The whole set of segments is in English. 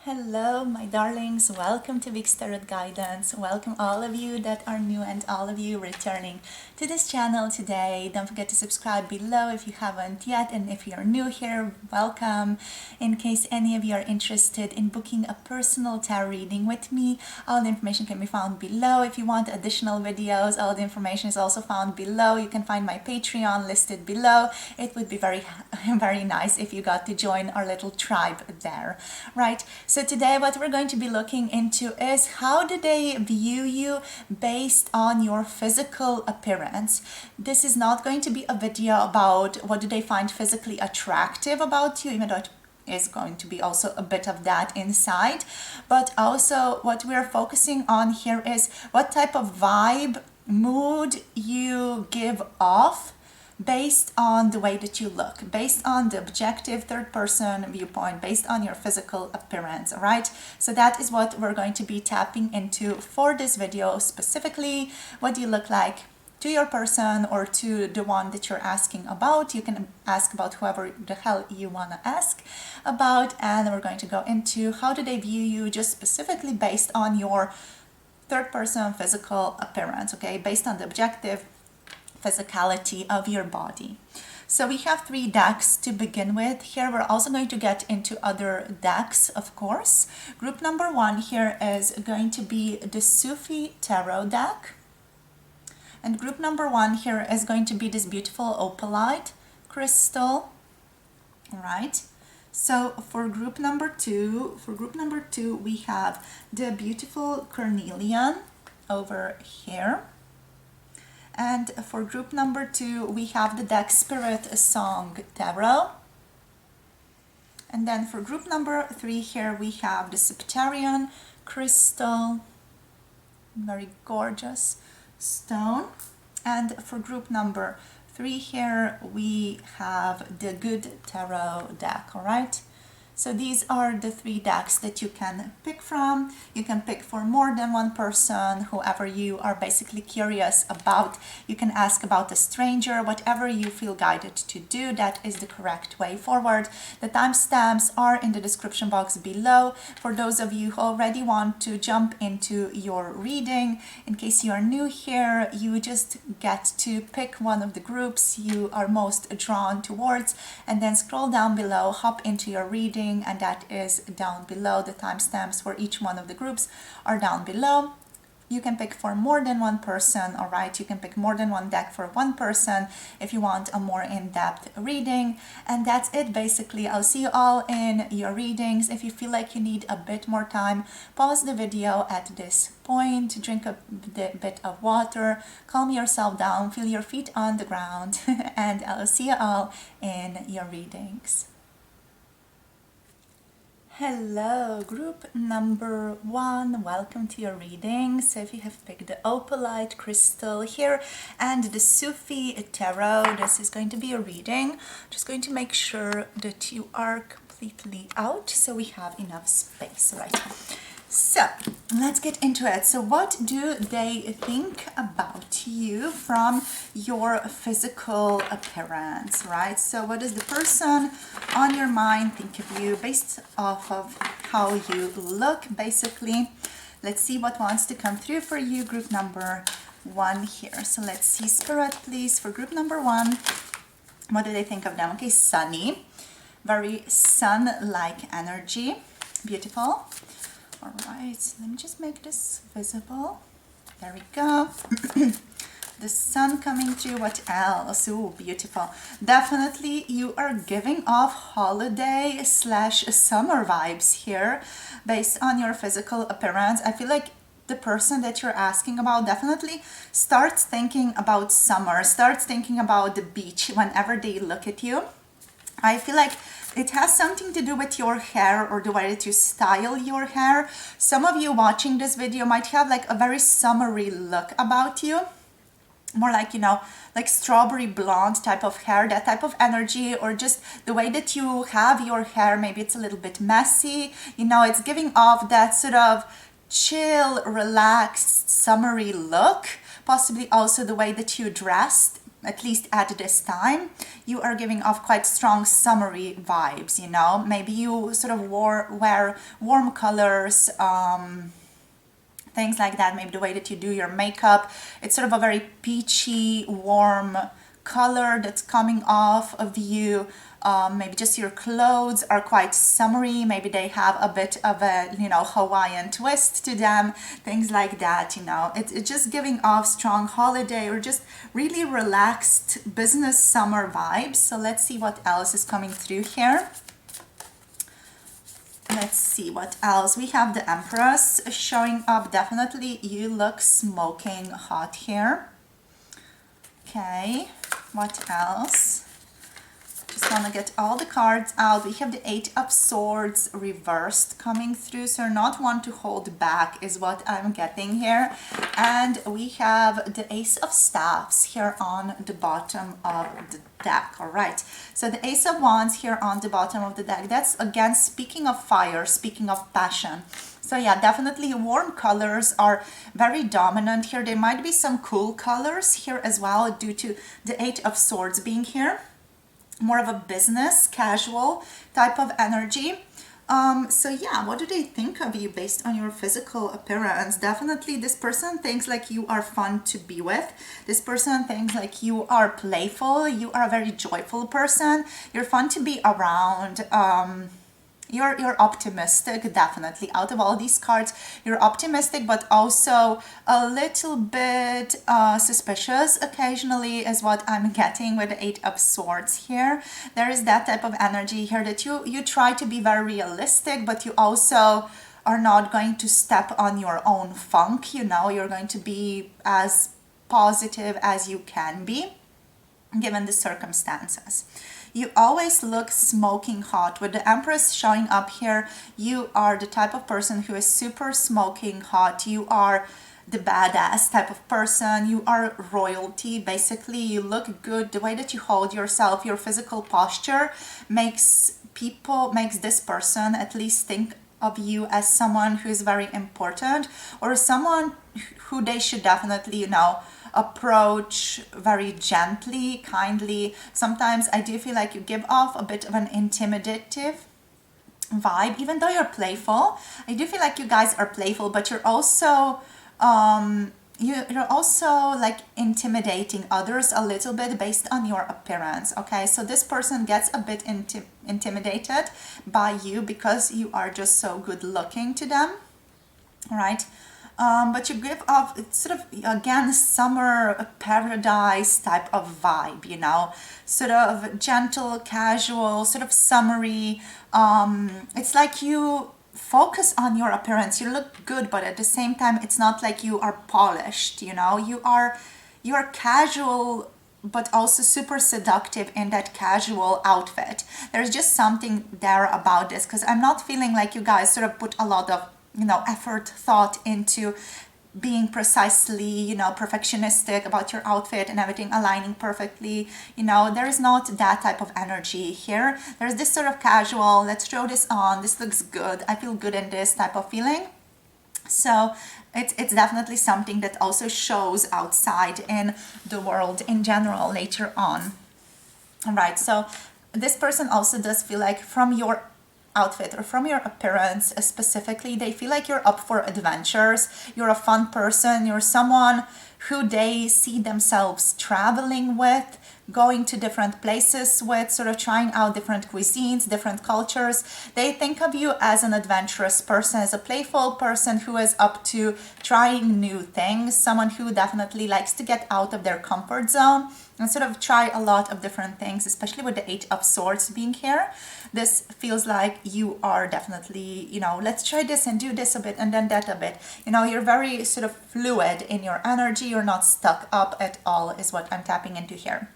Hello, my darlings. Welcome to Big Tarot Guidance. Welcome all of you that are new and all of you returning to this channel today. Don't forget to subscribe below if you haven't yet. And if you're new here, welcome. In case any of you are interested in booking a personal tarot reading with me, all the information can be found below. If you want additional videos, all the information is also found below. You can find my Patreon listed below. It would be very, very nice if you got to join our little tribe there, right? So today what we're going to be looking into is how do they view you based on your physical appearance. This is not going to be a video about what do they find physically attractive about you, even though it is going to be also a bit of that inside, but also what we're focusing on here is what type of vibe, mood you give off based on the way that you look, based on the objective third person viewpoint, based on your physical appearance. All right, so that is what we're going to be tapping into for this video specifically. What do you look like to your person or to the one that you're asking about? You can ask about whoever the hell you want to ask about, and we're going to go into how do they view you just specifically based on your third person physical appearance, okay, based on the objective physicality of your body. So we have 3 decks to begin with. Here we're also going to get into other decks, of course. Group number 1 here is going to be the Sufi tarot deck. And group number 1 here is going to be this beautiful opalite crystal. All right. So for group number 2, we have the beautiful Carnelian over here. And for group number 2, we have the deck Spiritsong Tarot. And then for group number 3 here, we have the Septarian crystal, very gorgeous stone. And for group number 3 here, we have the Good Tarot deck, all right? So these are the 3 decks that you can pick from. You can pick for more than one person, whoever you are basically curious about. You can ask about a stranger, whatever you feel guided to do. That is the correct way forward. The timestamps are in the description box below. For those of you who already want to jump into your reading, in case you are new here, you just get to pick one of the groups you are most drawn towards and then scroll down below, hop into your reading, and that is down below. The timestamps for each one of the groups are down below. You can pick for more than one person, all right? You can pick more than one deck for one person if you want a more in-depth reading. And that's it, basically. I'll see you all in your readings. If you feel like you need a bit more time, pause the video at this point, drink a bit of water, calm yourself down, feel your feet on the ground, and I'll see you all in your readings. Hello, group number 1, welcome to your reading. So if you have picked the opalite crystal here and the Sufi tarot, this is going to be a reading. Just going to make sure that you are completely out so we have enough space, right? So let's get into it. So what do they think about you from your physical appearance, right? So what does the person on your mind think of you based off of how you look, basically? Let's see what wants to come through for you, group number 1 here. So let's see, Spirit, please, for group number 1, what do they think of them? Okay, sunny, very sun-like energy, beautiful. All right, so let me just make this visible. There we go. The sun coming through. What else? Ooh, beautiful. Definitely you are giving off holiday / summer vibes here based on your physical appearance. I feel like the person that you're asking about definitely starts thinking about summer, starts thinking about the beach whenever they look at you. I feel like it has something to do with your hair or the way that you style your hair. Some of you watching this video might have like a very summery look about you. More like, you know, like strawberry blonde type of hair, that type of energy, or just the way that you have your hair. Maybe it's a little bit messy. You know, it's giving off that sort of chill, relaxed, summery look. Possibly also the way that you dressed at least at this time, you are giving off quite strong summery vibes, you know. Maybe you sort of wear warm colors, things like that. Maybe the way that you do your makeup, it's sort of a very peachy, warm color that's coming off of you. Maybe just your clothes are quite summery. Maybe they have a bit of a, you know, Hawaiian twist to them, things like that, you know. It's just giving off strong holiday or just really relaxed business summer vibes. So let's see what else is coming through here. Let's see what else. We have the Empress showing up. Definitely you look smoking hot here. Okay, what else? Just want to get all the cards out. We have the Eight of Swords reversed coming through. So you're not one to hold back is what I'm getting here. And we have the Ace of Staffs here on the bottom of the deck. All right. So the Ace of Wands here on the bottom of the deck. That's again speaking of fire, speaking of passion. So yeah, definitely warm colors are very dominant here. There might be some cool colors here as well due to the Eight of Swords being here. More of a business, casual type of energy. So yeah, what do they think of you based on your physical appearance? Definitely this person thinks like you are fun to be with. This person thinks like you are playful. You are a very joyful person. You're fun to be around. You're optimistic, definitely. Out of all these cards, you're optimistic, but also a little bit suspicious occasionally is what I'm getting with the Eight of Swords here. There is that type of energy here that you try to be very realistic, but you also are not going to step on your own funk, you know. You're going to be as positive as you can be, given the circumstances. You always look smoking hot. With the Empress showing up here, you are the type of person who is super smoking hot. You are the badass type of person. You are royalty. Basically, you look good. The way that you hold yourself, your physical posture makes this person at least think of you as someone who is very important or someone who they should definitely, you know, approach very gently, kindly. Sometimes I do feel like you give off a bit of an intimidative vibe, even though you're playful. I do feel like you guys are playful, but you're also you're also like intimidating others a little bit based on your appearance. Okay, so this person gets a bit intimidated by you because you are just so good looking to them, right? But you give off, it's sort of, again, summer paradise type of vibe, you know, sort of gentle, casual, sort of summery. It's like you focus on your appearance. You look good, but at the same time, it's not like you are polished, you know. You are casual, but also super seductive in that casual outfit. There's just something there about this, because I'm not feeling like you guys sort of put a lot of, you know, effort, thought into being precisely, you know, perfectionistic about your outfit and everything aligning perfectly. You know, there is not that type of energy here. There's this sort of casual, let's throw this on, this looks good, I feel good in this type of feeling. So it's definitely something that also shows outside in the world in general later on. All right, so this person also does feel like from your outfit or from your appearance specifically, they feel like you're up for adventures. You're a fun person. You're someone who they see themselves traveling with, going to different places with, sort of trying out different cuisines, different cultures. They think of you as an adventurous person, as a playful person who is up to trying new things, someone who definitely likes to get out of their comfort zone and sort of try a lot of different things, especially with the Eight of Swords being here. This feels like you are definitely, you know, let's try this and do this a bit and then that a bit. You know, you're very sort of fluid in your energy. You're not stuck up at all is what I'm tapping into here.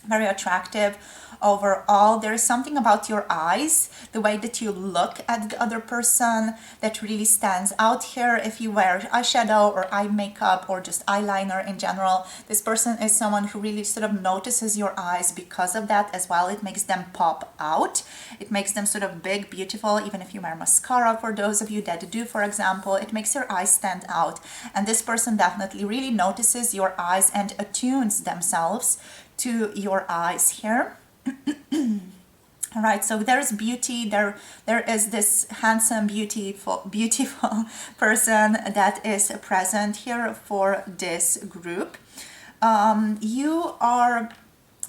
very attractive overall. There is something about your eyes, the way that you look at the other person, that really stands out here. If you wear eyeshadow or eye makeup or just eyeliner in general, this person is someone who really sort of notices your eyes because of that as well. It makes them pop out. It makes them sort of big, beautiful. Even if you wear mascara, for those of you that do, for example, it makes your eyes stand out. And this person definitely really notices your eyes and attunes themselves to your eyes here. All right, so there's beauty, there is this handsome, beautiful person that is present here for this group. You are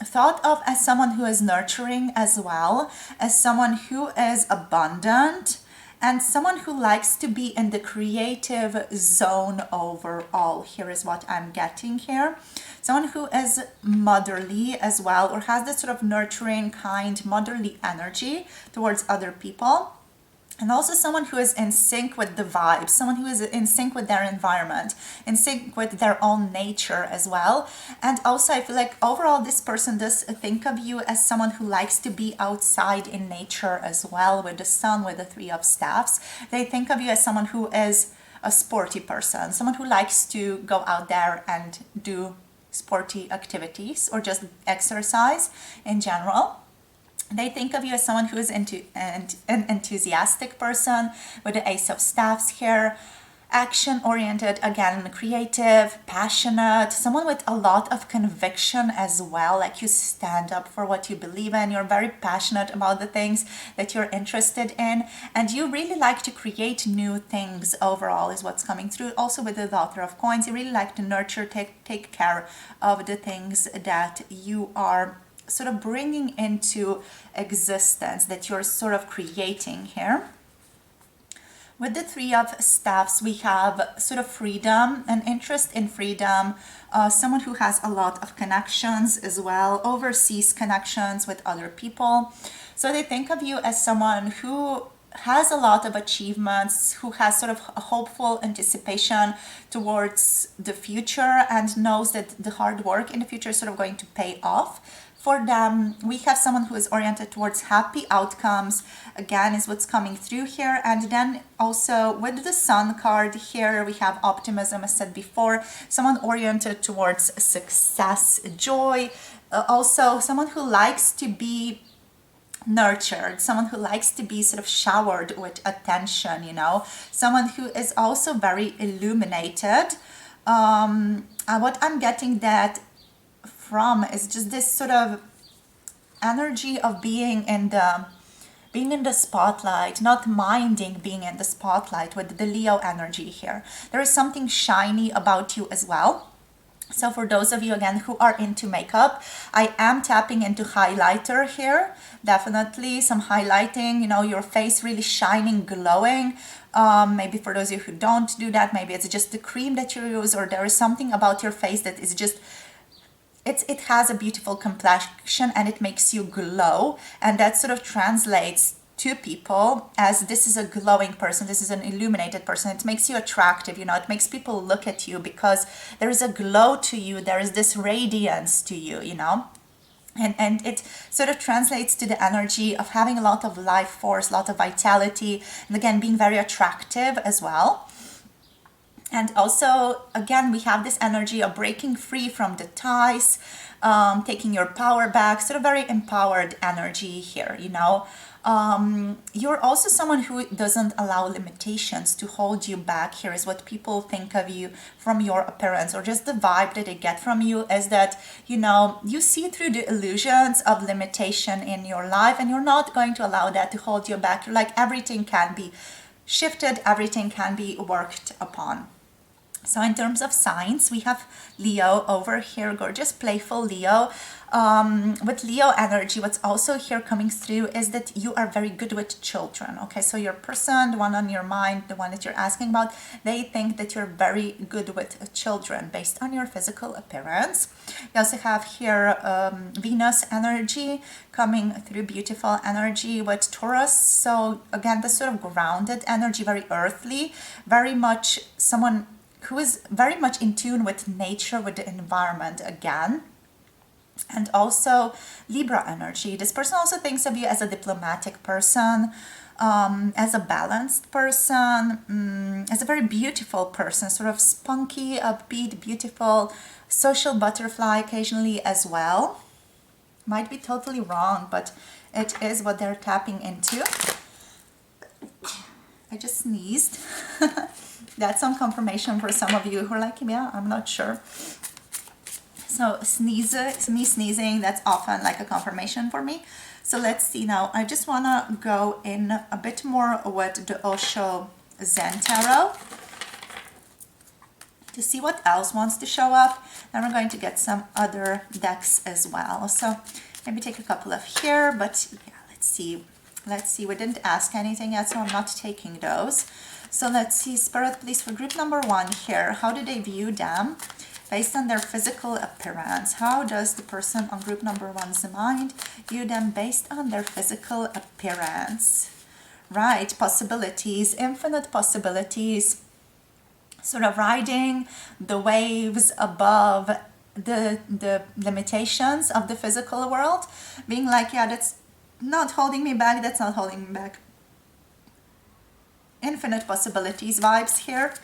thought of as someone who is nurturing as well, as someone who is abundant, and someone who likes to be in the creative zone overall. Here is what I'm getting here. Someone who is motherly as well, or has this sort of nurturing, kind, motherly energy towards other people. And also someone who is in sync with the vibes, someone who is in sync with their environment, in sync with their own nature as well. And also I feel like overall this person does think of you as someone who likes to be outside in nature as well, with the sun, with the Three of Staffs. They think of you as someone who is a sporty person, someone who likes to go out there and do sporty activities or just exercise in general. They think of you as someone who is into an enthusiastic person with the Ace of Staffs here, action-oriented, again, creative, passionate, someone with a lot of conviction as well, like you stand up for what you believe in, you're very passionate about the things that you're interested in, and you really like to create new things overall is what's coming through. Also with the Daughter of Coins, you really like to nurture, take care of the things that you are sort of bringing into existence, that you're sort of creating here. With the Three of Staffs, we have sort of freedom, an interest in freedom, someone who has a lot of connections as well, overseas connections with other people. So they think of you as someone who has a lot of achievements, who has sort of a hopeful anticipation towards the future and knows that the hard work in the future is sort of going to pay off. For them, we have someone who is oriented towards happy outcomes, again, is what's coming through here. And then also with the Sun card here, we have optimism, as said before, someone oriented towards success, joy, also someone who likes to be nurtured, someone who likes to be sort of showered with attention, you know, someone who is also very illuminated. What I'm getting that from is just this sort of energy of being in the spotlight, not minding being in the spotlight with the Leo energy here. There is something shiny about you as well. So for those of you again who are into makeup, I am tapping into highlighter here. Definitely some highlighting, you know, your face really shining, glowing. Maybe for those of you who don't do that, maybe it's just the cream that you use, or there is something about your face that is just it has a beautiful complexion and it makes you glow, and that sort of translates to people as this is a glowing person, this is an illuminated person. It makes you attractive, you know, it makes people look at you because there is a glow to you, there is this radiance to you, you know. And it sort of translates to the energy of having a lot of life force, a lot of vitality, and again being very attractive as well. And also, again, we have this energy of breaking free from the ties, taking your power back, sort of very empowered energy here, you know. You're also someone who doesn't allow limitations to hold you back. Here is what people think of you from your appearance, or just the vibe that they get from you is that, you know, you see through the illusions of limitation in your life, and you're not going to allow that to hold you back. You're like, everything can be shifted, everything can be worked upon. So in terms of signs, we have Leo over here, gorgeous, playful Leo. With Leo energy, what's also here coming through is that you are very good with children. Okay, so your person, the one on your mind, the one that you're asking about, they think that you're very good with children based on your physical appearance. We also have here Venus energy coming through, beautiful energy with Taurus. So again, the sort of grounded energy, very earthly, very much someone who is very much in tune with nature, with the environment again. And also Libra energy. This person also thinks of you as a diplomatic person, as a balanced person, as a very beautiful person, sort of spunky, upbeat, beautiful, social butterfly occasionally as well. Might be totally wrong, but it is what they're tapping into. I just sneezed. That's some confirmation for some of you who are like, yeah, I'm not sure. So me sneezing, that's often like a confirmation for me. So let's see now. I just want to go in a bit more with the Osho Zen Tarot to see what else wants to show up. Then we're going to get some other decks as well. So maybe take a couple of here, but yeah, let's see. Let's see. We didn't ask anything yet, so I'm not taking those. So let's see, Spirit, please, for group number 1 here. How do they view them based on their physical appearance? How does the person on group number 1's mind view them based on their physical appearance? Right, possibilities, infinite possibilities, sort of riding the waves above the limitations of the physical world, being like, yeah, that's not holding me back, that's not holding me back. Infinite possibilities vibes here.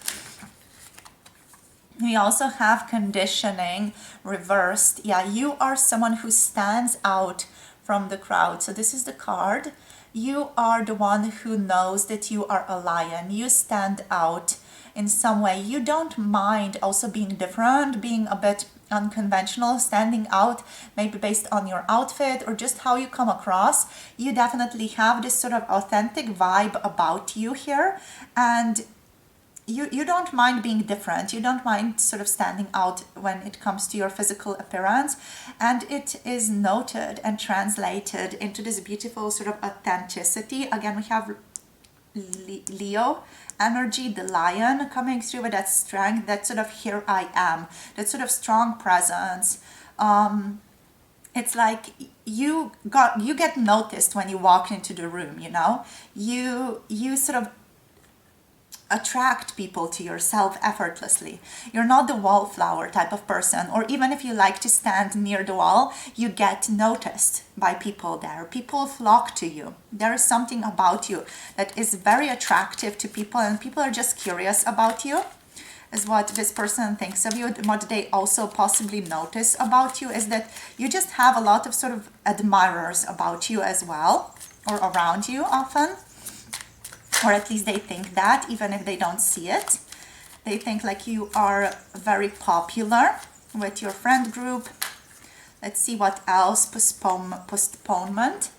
We also have conditioning reversed. Yeah, you are someone who stands out from the crowd. So this is the card. You are the one who knows that you are a lion. You stand out in some way. You don't mind also being different, being a bit unconventional, standing out maybe based on your outfit or just how you come across. You definitely have this sort of authentic vibe about you here, and you don't mind being different. You don't mind sort of standing out when it comes to your physical appearance, and it is noted and translated into this beautiful sort of authenticity. Again, we have Leo energy, the lion, coming through with that strength, that sort of here I am, that sort of strong presence. It's like you get noticed when you walk into the room, you know. You sort of attract people to yourself effortlessly. You're not the wallflower type of person, or even if you like to stand near the wall, you get noticed by people there. People flock to you. There is something about you that is very attractive to people, and people are just curious about you, is what this person thinks of you. What they also possibly notice about you is that you just have a lot of sort of admirers about you as well, or around you often. Or at least they think that, even if they don't see it. They think like you are very popular with your friend group. Let's see what else. Postponement.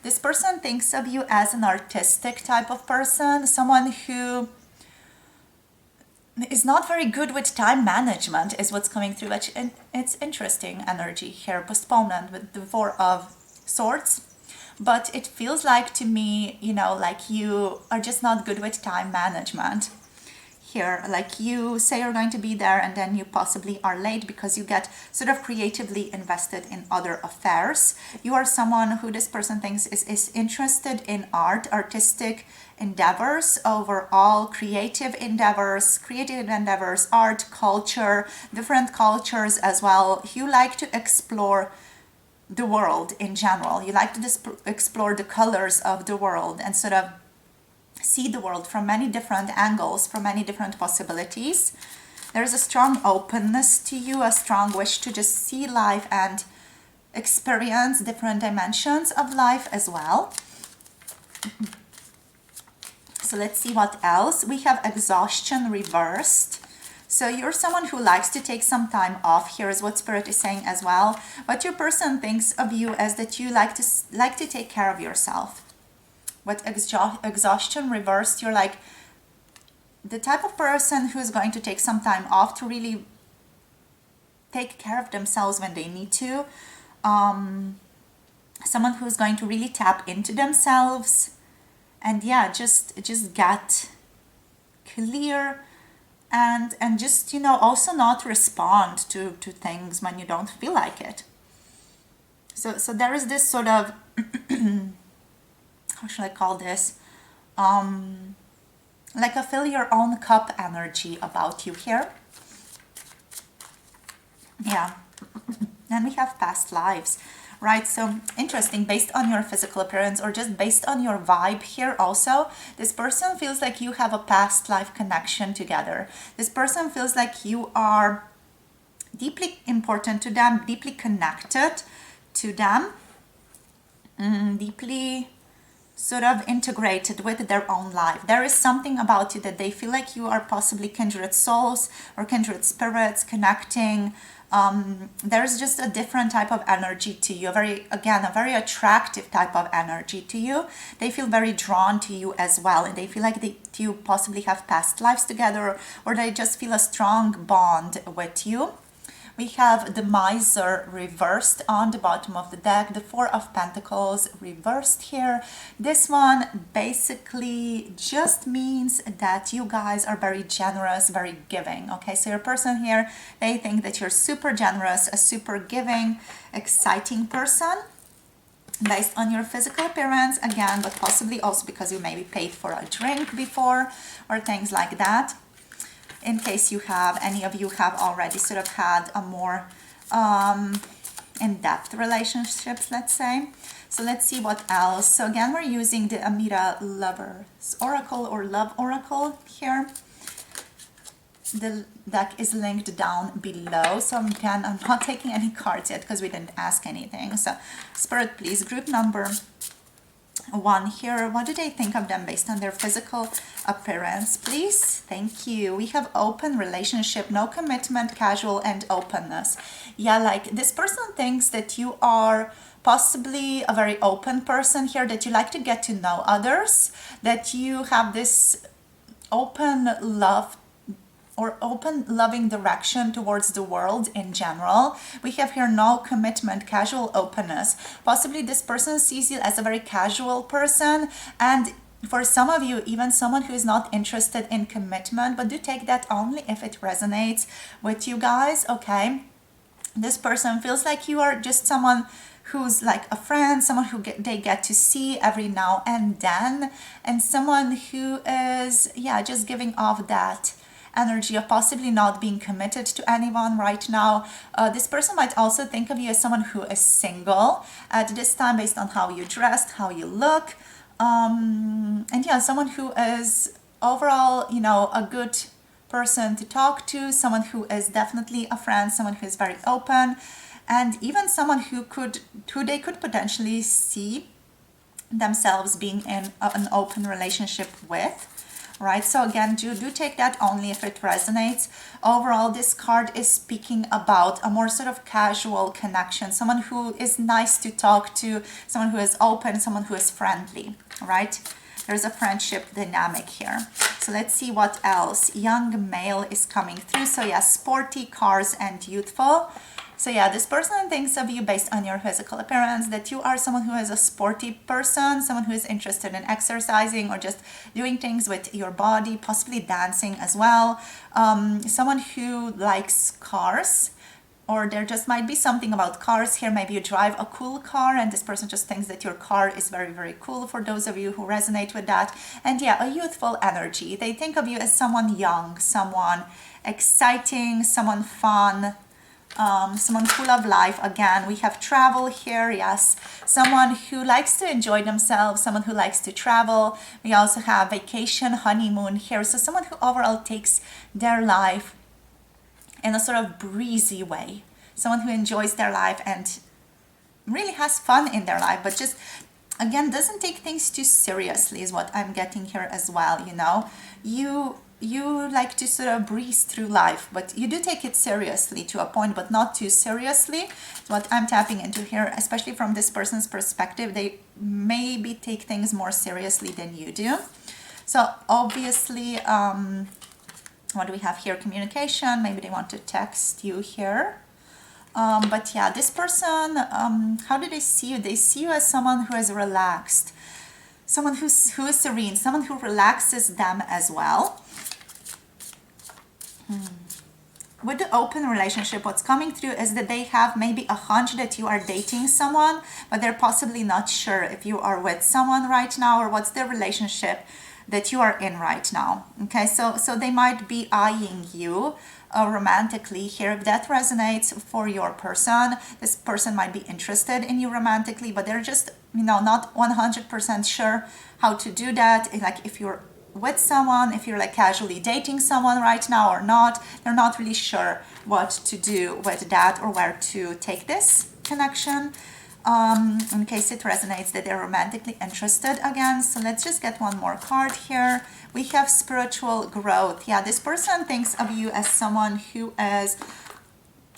This person thinks of you as an artistic type of person, someone who is not very good with time management is what's coming through. It's interesting energy here. Postponement with the 4 of Swords. But it feels like to me, you know, like you are just not good with time management here. Like you say you're going to be there and then you possibly are late because you get sort of creatively invested in other affairs. You are someone who this person thinks is interested in art, artistic endeavors, overall creative endeavors, art, culture, different cultures as well. You like to explore the world in general. You like to explore the colors of the world and sort of see the world from many different angles, from many different possibilities. There's a strong openness to you, a strong wish to just see life and experience different dimensions of life as well. So let's see what else. We have exhaustion reversed. So you're someone who likes to take some time off. Here is what Spirit is saying as well. But your person thinks of you as that you like to take care of yourself. With exhaustion reversed, you're like the type of person who is going to take some time off to really take care of themselves when they need to. Someone who's going to really tap into themselves. And yeah, just get clear. And just, you know, also not respond to things when you don't feel like it. So there is this sort of, how should I call this? Like a fill your own cup energy about you here. Yeah. Then we have past lives, right? So interesting, based on your physical appearance or just based on your vibe here also, this person feels like you have a past life connection together. This person feels like you are deeply important to them, deeply connected to them, deeply sort of integrated with their own life. There is something about you that they feel like you are possibly kindred souls or kindred spirits connecting. There's just a different type of energy to you, a very attractive type of energy to you. They feel very drawn to you as well, and they feel like you possibly have past lives together, or they just feel a strong bond with you. We have the Miser reversed on the bottom of the deck, the Four of Pentacles reversed here. This one basically just means that you guys are very generous, very giving. Okay, so your person here, they think that you're super generous, a super giving, exciting person based on your physical appearance again, but possibly also because you maybe paid for a drink before or things like that. In case any of you have already sort of had a more in-depth relationships, let's say. So let's see what else. So again, we're using the Amira Lovers Oracle or Love Oracle here. The deck is linked down below. So again, I'm not taking any cards yet because we didn't ask anything. So Spirit, please, group number 1 here. What do they think of them based on their physical appearance, please? Thank you. We have open relationship, no commitment, casual, and openness. Yeah, like this person thinks that you are possibly a very open person here, that you like to get to know others, that you have this open love or open loving direction towards the world in general. We have here no commitment, casual openness. Possibly this person sees you as a very casual person, and for some of you, even someone who is not interested in commitment, but do take that only if it resonates with you guys, okay? This person feels like you are just someone who's like a friend, someone who they get to see every now and then, and someone who is, yeah, just giving off that energy of possibly not being committed to anyone right now. This person might also think of you as someone who is single at this time based on how you dressed, how you look. And yeah, someone who is overall, you know, a good person to talk to, someone who is definitely a friend, someone who is very open, and even someone who they could potentially see themselves being in an open relationship with. Right, so again, do take that only if it resonates. Overall, this card is speaking about a more sort of casual connection, someone who is nice to talk to, someone who is open, someone who is friendly, right? There's a friendship dynamic here. So let's see what else. Young male is coming through. So yeah, sporty, cars, and youthful. So yeah, this person thinks of you based on your physical appearance, that you are someone who is a sporty person, someone who is interested in exercising or just doing things with your body, possibly dancing as well. Someone who likes cars, or there just might be something about cars here. Maybe you drive a cool car and this person just thinks that your car is very, very cool, for those of you who resonate with that. And yeah, a youthful energy. They think of you as someone young, someone exciting, someone fun, someone full of life. Again, we have travel here, yes, someone who likes to enjoy themselves, someone who likes to travel. We also have vacation, honeymoon here, so someone who overall takes their life in a sort of breezy way, someone who enjoys their life and really has fun in their life, but just again doesn't take things too seriously is what I'm getting here as well. You know, you like to sort of breeze through life, but you do take it seriously to a point, but not too seriously. It's what I'm tapping into here, especially from this person's perspective. They maybe take things more seriously than you do. So obviously, what do we have here? Communication. Maybe they want to text you here. But yeah, this person, how do they see you? They see you as someone who is relaxed, someone who is serene, someone who relaxes them as well. With the open relationship, what's coming through is that they have maybe a hunch that you are dating someone, but they're possibly not sure if you are with someone right now or what's their relationship that you are in right now. Okay, so they might be eyeing you romantically here. If that resonates for your person, this person might be interested in you romantically, but they're just, not 100% sure how to do that. Like if you're with someone, if you're like casually dating someone right now or not, they're not really sure what to do with that or where to take this connection. In case it resonates that they're romantically interested again. So let's just get one more card here. We have spiritual growth. Yeah, this person thinks of you as someone who is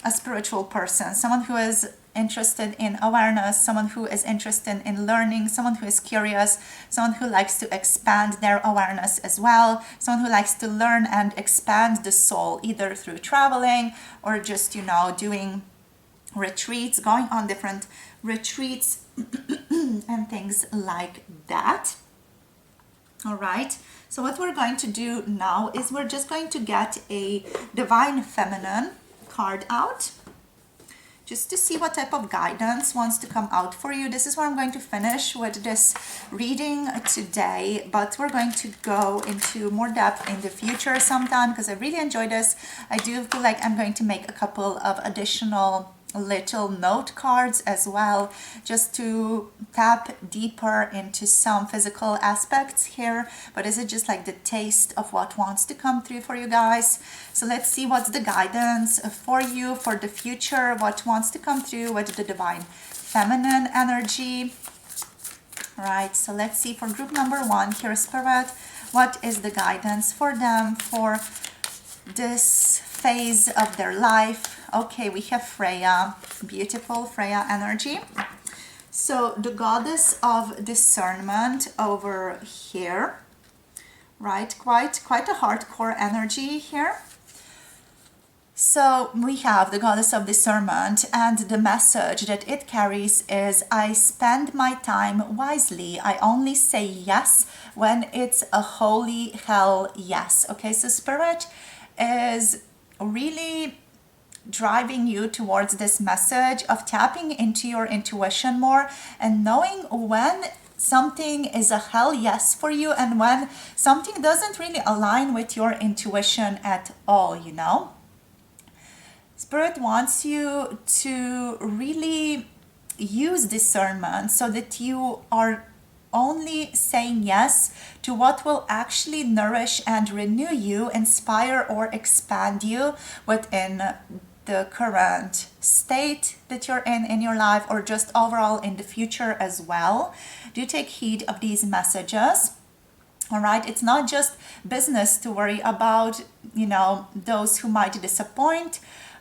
a spiritual person, someone who is interested in awareness, someone who is interested in learning, someone who is curious, someone who likes to expand their awareness as well, someone who likes to learn and expand the soul, either through traveling or just, doing retreats, going on different retreats and things like that. All right, so what we're going to do now is we're just going to get a divine feminine card out just to see what type of guidance wants to come out for you. This is where I'm going to finish with this reading today, but we're going to go into more depth in the future sometime because I really enjoyed this. I do feel like I'm going to make a couple of additional little note cards as well, just to tap deeper into some physical aspects here. But this is just like the taste of what wants to come through for you guys. So let's see what's the guidance for you for the future, what wants to come through with the divine feminine energy. All right, so let's see for group number 1 here, Spirit, what is the guidance for them for this phase of their life. Okay, we have Freya, beautiful Freya energy. So the goddess of discernment over here, right? Quite a hardcore energy here. So we have the goddess of discernment, and the message that it carries is, I spend my time wisely. I only say yes when it's a holy hell yes. Okay, so Spirit is really driving you towards this message of tapping into your intuition more and knowing when something is a hell yes for you and when something doesn't really align with your intuition at all, Spirit wants you to really use discernment so that you are only saying yes to what will actually nourish and renew you, inspire or expand you within the current state that you're in your life, or just overall in the future as well. Do take heed of these messages. All right, it's not just business to worry about, those who might disappoint.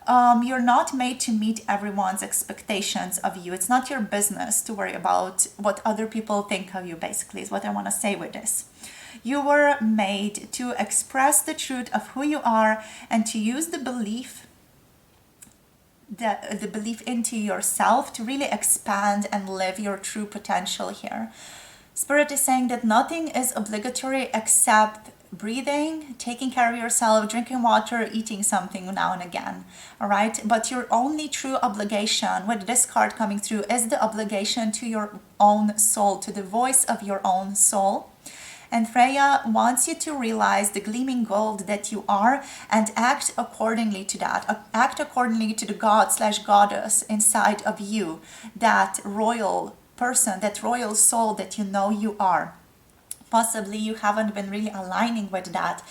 You're not made to meet everyone's expectations of you. It's not your business to worry about what other people think of you, basically, is what I want to say with this. You were made to express the truth of who you are and to use the belief into yourself to really expand and live your true potential here. Spirit is saying that nothing is obligatory except breathing, taking care of yourself, drinking water, eating something now and again. All right, but your only true obligation with this card coming through is the obligation to your own soul, to the voice of your own soul. And Freya wants you to realize the gleaming gold that you are and act accordingly to that. Act accordingly to the god/goddess inside of you, that royal person, that royal soul that you are. Possibly you haven't been really aligning with that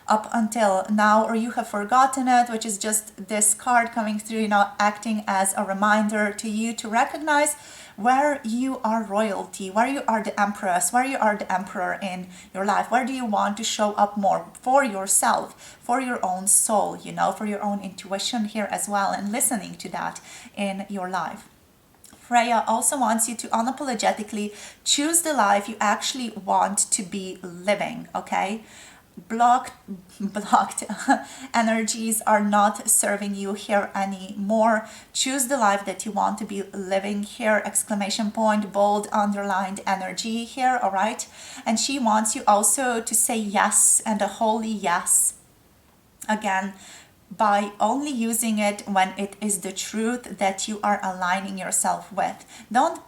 up until now, or you have forgotten it, which is just this card coming through, acting as a reminder to you to recognize where you are royalty, where you are the empress, where you are the emperor in your life. Where do you want to show up more for yourself, for your own soul, for your own intuition here as well, and listening to that in your life. Freya also wants you to unapologetically choose the life you actually want to be living, okay? Blocked energies are not serving you here anymore. Choose the life that you want to be living here, exclamation point, bold, underlined energy here, all right? And she wants you also to say yes, and a holy yes. Again, by only using it when it is the truth that you are aligning yourself with. Don't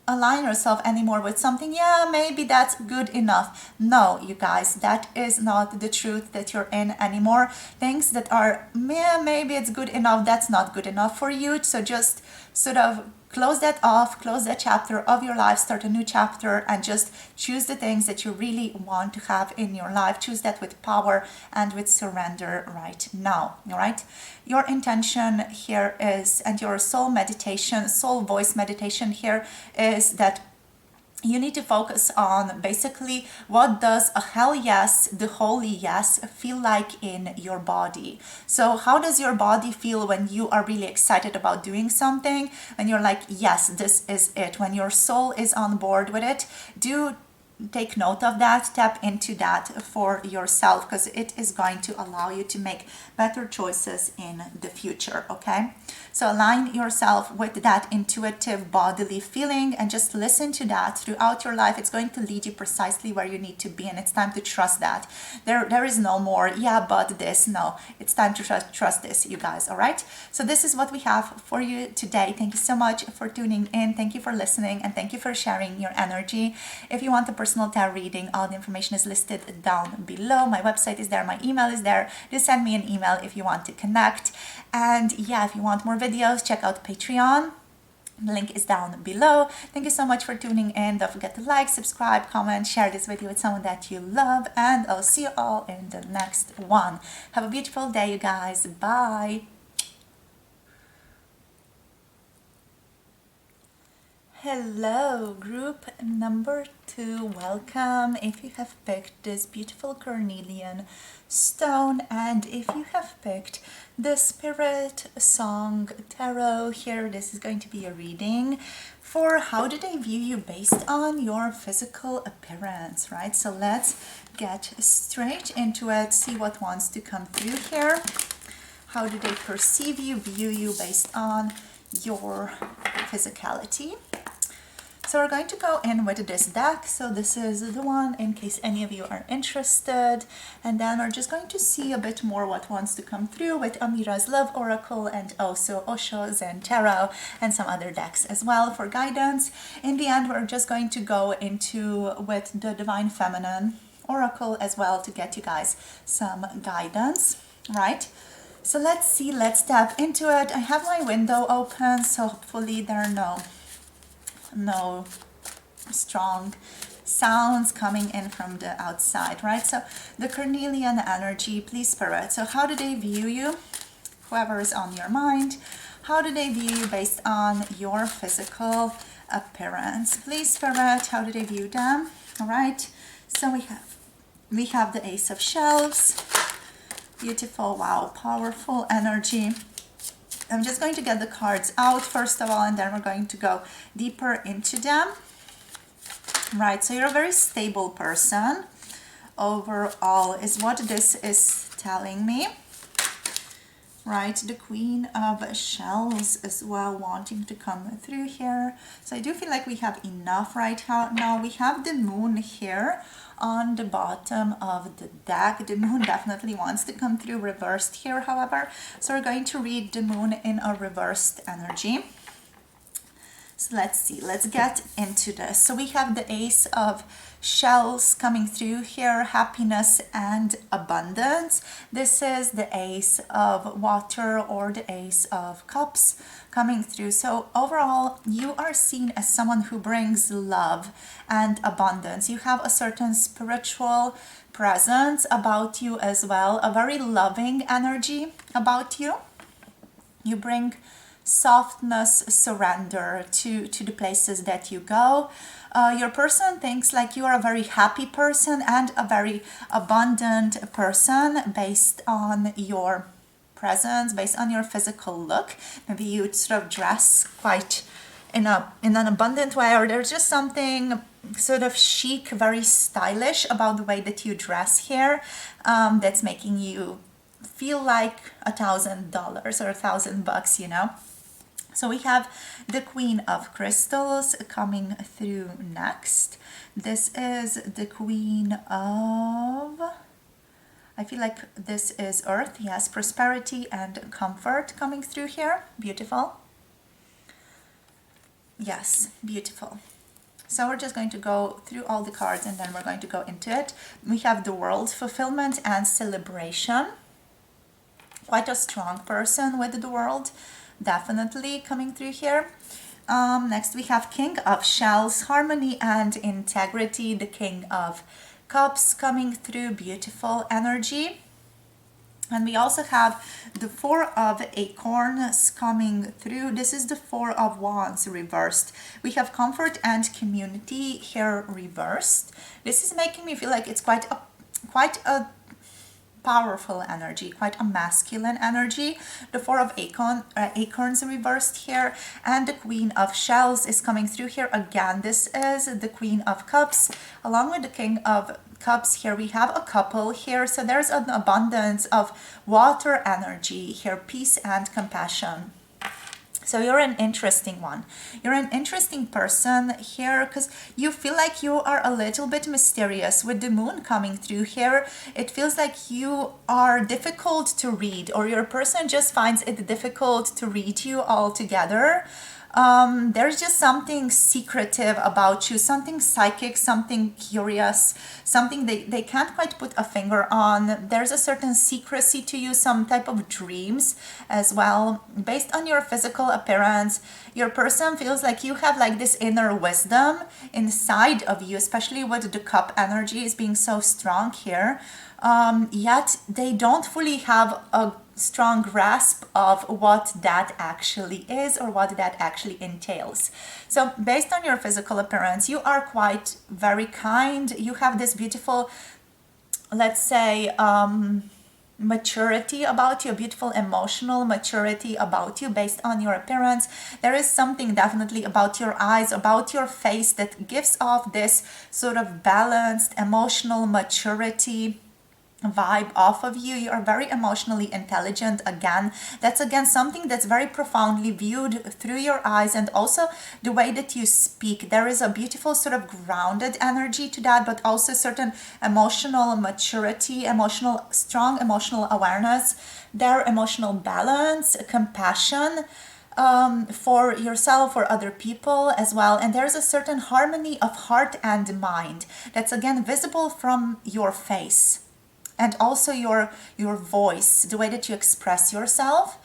align yourself anymore with something, yeah, maybe that's good enough. No, you guys, that is not the truth that you're in anymore. Things that are, yeah, maybe it's good enough, that's not good enough for you. So just sort of close that off, close that chapter of your life, start a new chapter, and just choose the things that you really want to have in your life. Choose that with power and with surrender right now. All right, your intention here is, and your soul meditation, soul voice meditation here is that you need to focus on basically what does a hell yes, the holy yes, feel like in your body. So how does your body feel when you are really excited about doing something, and you're like, yes, this is it? When your soul is on board with it, do take note of that, tap into that for yourself, because it is going to allow you to make better choices in the future. Okay, so align yourself with that intuitive bodily feeling and just listen to that throughout your life. It's going to lead you precisely where you need to be, and it's time to trust that. There is no more yeah but this. No, it's time to trust this, you guys. All right, so this is what we have for you today. Thank you so much for tuning in, thank you for listening, and thank you for sharing your energy. If you want a personal tarot reading, all the information is listed down below. My website is there, my email is there. Just send me an email if you want to connect. And yeah, if you want more videos, check out Patreon. The link is down below. Thank you so much for tuning in. Don't forget to like, subscribe, comment, share this video with someone that you love, and I'll see you all in the next one. Have a beautiful day, you guys. Bye. Hello, group number 2, welcome. If you have picked this beautiful Carnelian stone, and if you have picked the Spiritsong tarot here, this is going to be a reading for how do they view you based on your physical appearance, right? So let's get straight into it, see what wants to come through here. How do they perceive you, view you based on your physicality? So we're going to go in with this deck. So this is the one in case any of you are interested. And then we're just going to see a bit more what wants to come through with Amira's Love Oracle, and also Osho Zen Tarot, and some other decks as well for guidance. In the end, we're just going to go into with the Divine Feminine Oracle as well to get you guys some guidance, right? So let's see, let's tap into it. I have my window open, so hopefully there are no strong sounds coming in from the outside, right? So the Carnelian energy, please Spirit. So how do they view you? Whoever is on your mind, how do they view you based on your physical appearance? Please Spirit, how do they view them? All right, so we have the Ace of Shells. Beautiful, wow, powerful energy. I'm just going to get the cards out first of all, and then we're going to go deeper into them. Right, so you're a very stable person overall is what this is telling me. Right, the Queen of Shells as well wanting to come through here. So I do feel like we have enough right now. We have the Moon here on the bottom of the deck. The Moon definitely wants to come through reversed here, however. So we're going to read the Moon in a reversed energy. So let's see, let's get into this. So we have the Ace of Shells coming through here, happiness and abundance. This is the Ace of Water or the Ace of Cups coming through. So overall, you are seen as someone who brings love and abundance. You have a certain spiritual presence about you as well, a very loving energy about you. You bring softness, surrender to the places that you go. Your person thinks like you are a very happy person and a very abundant person based on your presence, based on your physical look. Maybe you sort of dress quite in an abundant way, or there's just something sort of chic, very stylish about the way that you dress here, that's making you feel like $1,000 or $1,000, you know. So we have the Queen of Crystals coming through next. This is the Queen of, I feel like this is Earth, yes, prosperity and comfort coming through here. Beautiful. Yes, beautiful. So we're just going to go through all the cards and then we're going to go into it. We have the world, fulfillment and celebration. Quite a strong person with the world, definitely coming through here. Next we have King of Shells, harmony and integrity. The King of Cups coming through, beautiful energy. And we also have the Four of Acorns coming through. This is the Four of Wands reversed. We have comfort and community here reversed. This is making me feel like it's quite a powerful energy, quite a masculine energy. The Four of Acorns reversed here, and the Queen of Shells is coming through here again. This is the Queen of Cups along with the King of Cups. Here we have a couple here, so there's an abundance of water energy here, peace and compassion. So you're an interesting one. You're an interesting person here because you feel like you are a little bit mysterious. With the moon coming through here, it feels like you are difficult to read, or your person just finds it difficult to read you altogether. There's just something secretive about you, something psychic, something curious, something they can't quite put a finger on. There's a certain secrecy to you, some type of dreams as well. Based on your physical appearance, your person feels like you have like this inner wisdom inside of you, especially with the cup energy is being so strong here. Yet they don't fully have a strong grasp of what that actually is or what that actually entails. So based on your physical appearance, you are quite very kind. You have this beautiful, let's say, maturity about you, beautiful emotional maturity about you based on your appearance. There is something definitely about your eyes, about your face that gives off this sort of balanced emotional maturity vibe off of you. You are very emotionally intelligent. Again, that's again something that's very profoundly viewed through your eyes, and also the way that you speak. There is a beautiful sort of grounded energy to that, but also certain emotional maturity, strong emotional awareness, their emotional balance, compassion for yourself, for other people as well. And there's a certain harmony of heart and mind that's again visible from your face. And also your voice, the way that you express yourself,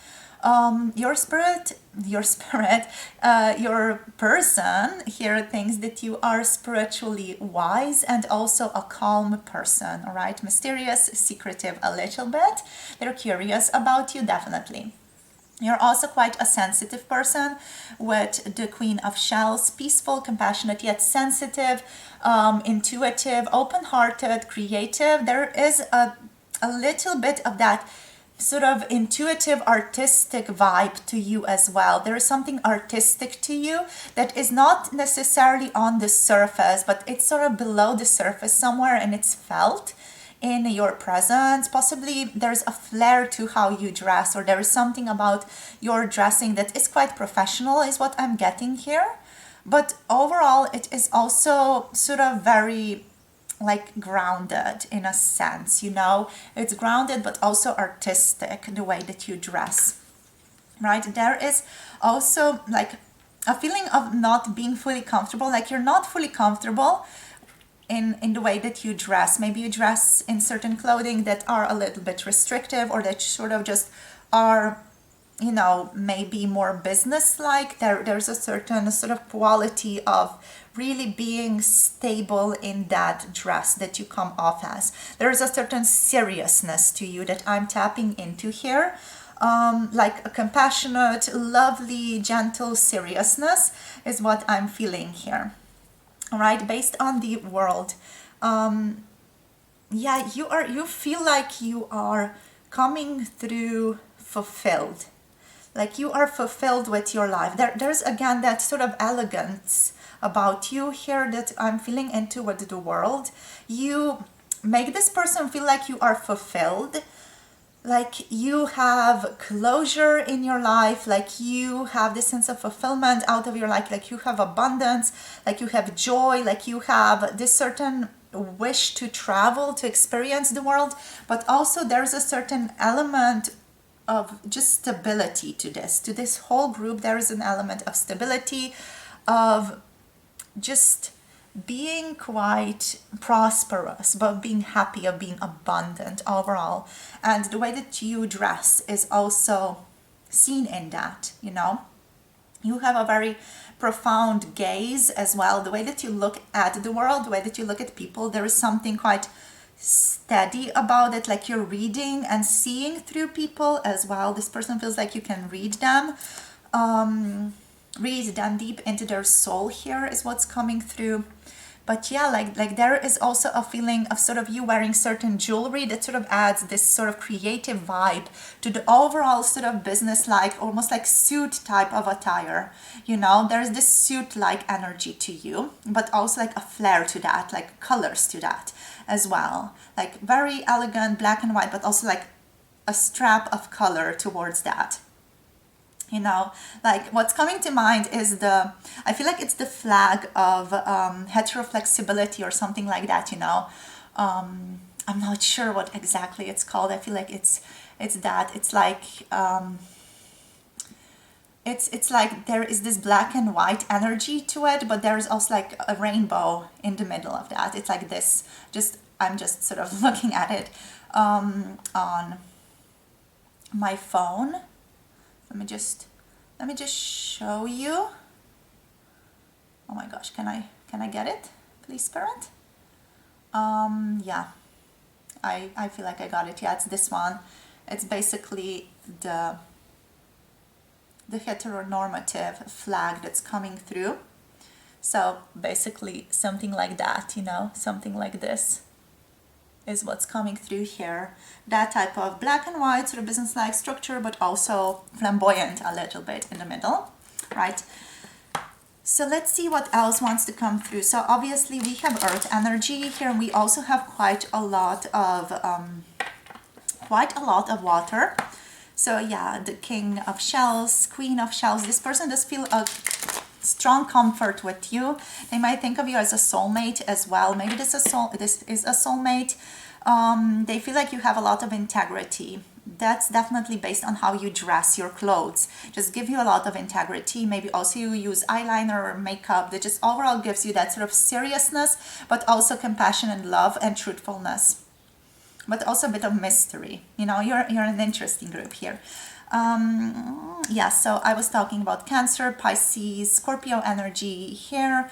your person here thinks that you are spiritually wise and also a calm person, all right? Mysterious, secretive a little bit. They're curious about you, definitely. You're also quite a sensitive person with the Queen of Shells, peaceful, compassionate, yet sensitive, intuitive, open-hearted, creative. There is a little bit of that sort of intuitive, artistic vibe to you as well. There is something artistic to you that is not necessarily on the surface, but it's sort of below the surface somewhere, and it's felt in your presence. Possibly there's a flair to how you dress, or there is something about your dressing that is quite professional, is what I'm getting here. But overall, it is also sort of very like grounded in a sense, you know. It's grounded but also artistic, the way that you dress, right? There is also like a feeling of not being fully comfortable, like you're not fully comfortable in the way that you dress. Maybe you dress in certain clothing that are a little bit restrictive, or that sort of just are, you know, maybe more business-like. There's a certain sort of quality of really being stable in that dress that you come off as. There's a certain seriousness to you that I'm tapping into here. Like a compassionate, lovely, gentle seriousness is what I'm feeling here. All right, based on the world, yeah, you feel like you are coming through fulfilled, like you are fulfilled with your life. There's again that sort of elegance about you here that I'm feeling into with the world. You make this person feel like you are fulfilled, like you have closure in your life, like you have this sense of fulfillment out of your life, like you have abundance, like you have joy, like you have this certain wish to travel, to experience the world. But also there's a certain element of just stability to this whole group. There is an element of stability, of just being quite prosperous, but being happy, of being abundant overall. And the way that you dress is also seen in that, you know. You have a very profound gaze as well. The way that you look at the world, the way that you look at people, there is something quite steady about it, like you're reading and seeing through people as well. This person feels like you can read them. Read them deep into their soul here is what's coming through. But yeah, like there is also a feeling of sort of you wearing certain jewelry that sort of adds this sort of creative vibe to the overall sort of business-like, almost like suit type of attire. You know, there's this suit-like energy to you, but also like a flair to that, like colors to that as well. Like very elegant black and white, but also like a strap of color towards that. You know, like what's coming to mind is I feel like it's the flag of heteroflexibility or something like that, you know. I'm not sure what exactly it's called. I feel like it's that. It's like, it's like there is this black and white energy to it, but there is also like a rainbow in the middle of that. It's like this, I'm just sort of looking at it on my phone. Let me just show you. Oh my gosh, can I get it, please, Spirit? Yeah, I feel like I got it. Yeah, it's this one. It's basically the heteronormative flag that's coming through. So basically something like that, you know, something like this is what's coming through here. That type of black and white sort of business-like structure, but also flamboyant a little bit in the middle, right? So let's see what else wants to come through. So obviously we have earth energy here, and we also have quite a lot of water. So yeah, the King of Shells, Queen of Shells. This person does feel a strong comfort with you. They might think of you as a soulmate as well. Maybe this is a soulmate. They feel like you have a lot of integrity. That's definitely based on how you dress your clothes. Just give you a lot of integrity. Maybe also you use eyeliner or makeup that just overall gives you that sort of seriousness, but also compassion and love and truthfulness, but also a bit of mystery. You know, you're an interesting group here. Yeah, so I was talking about Cancer, Pisces, Scorpio energy here,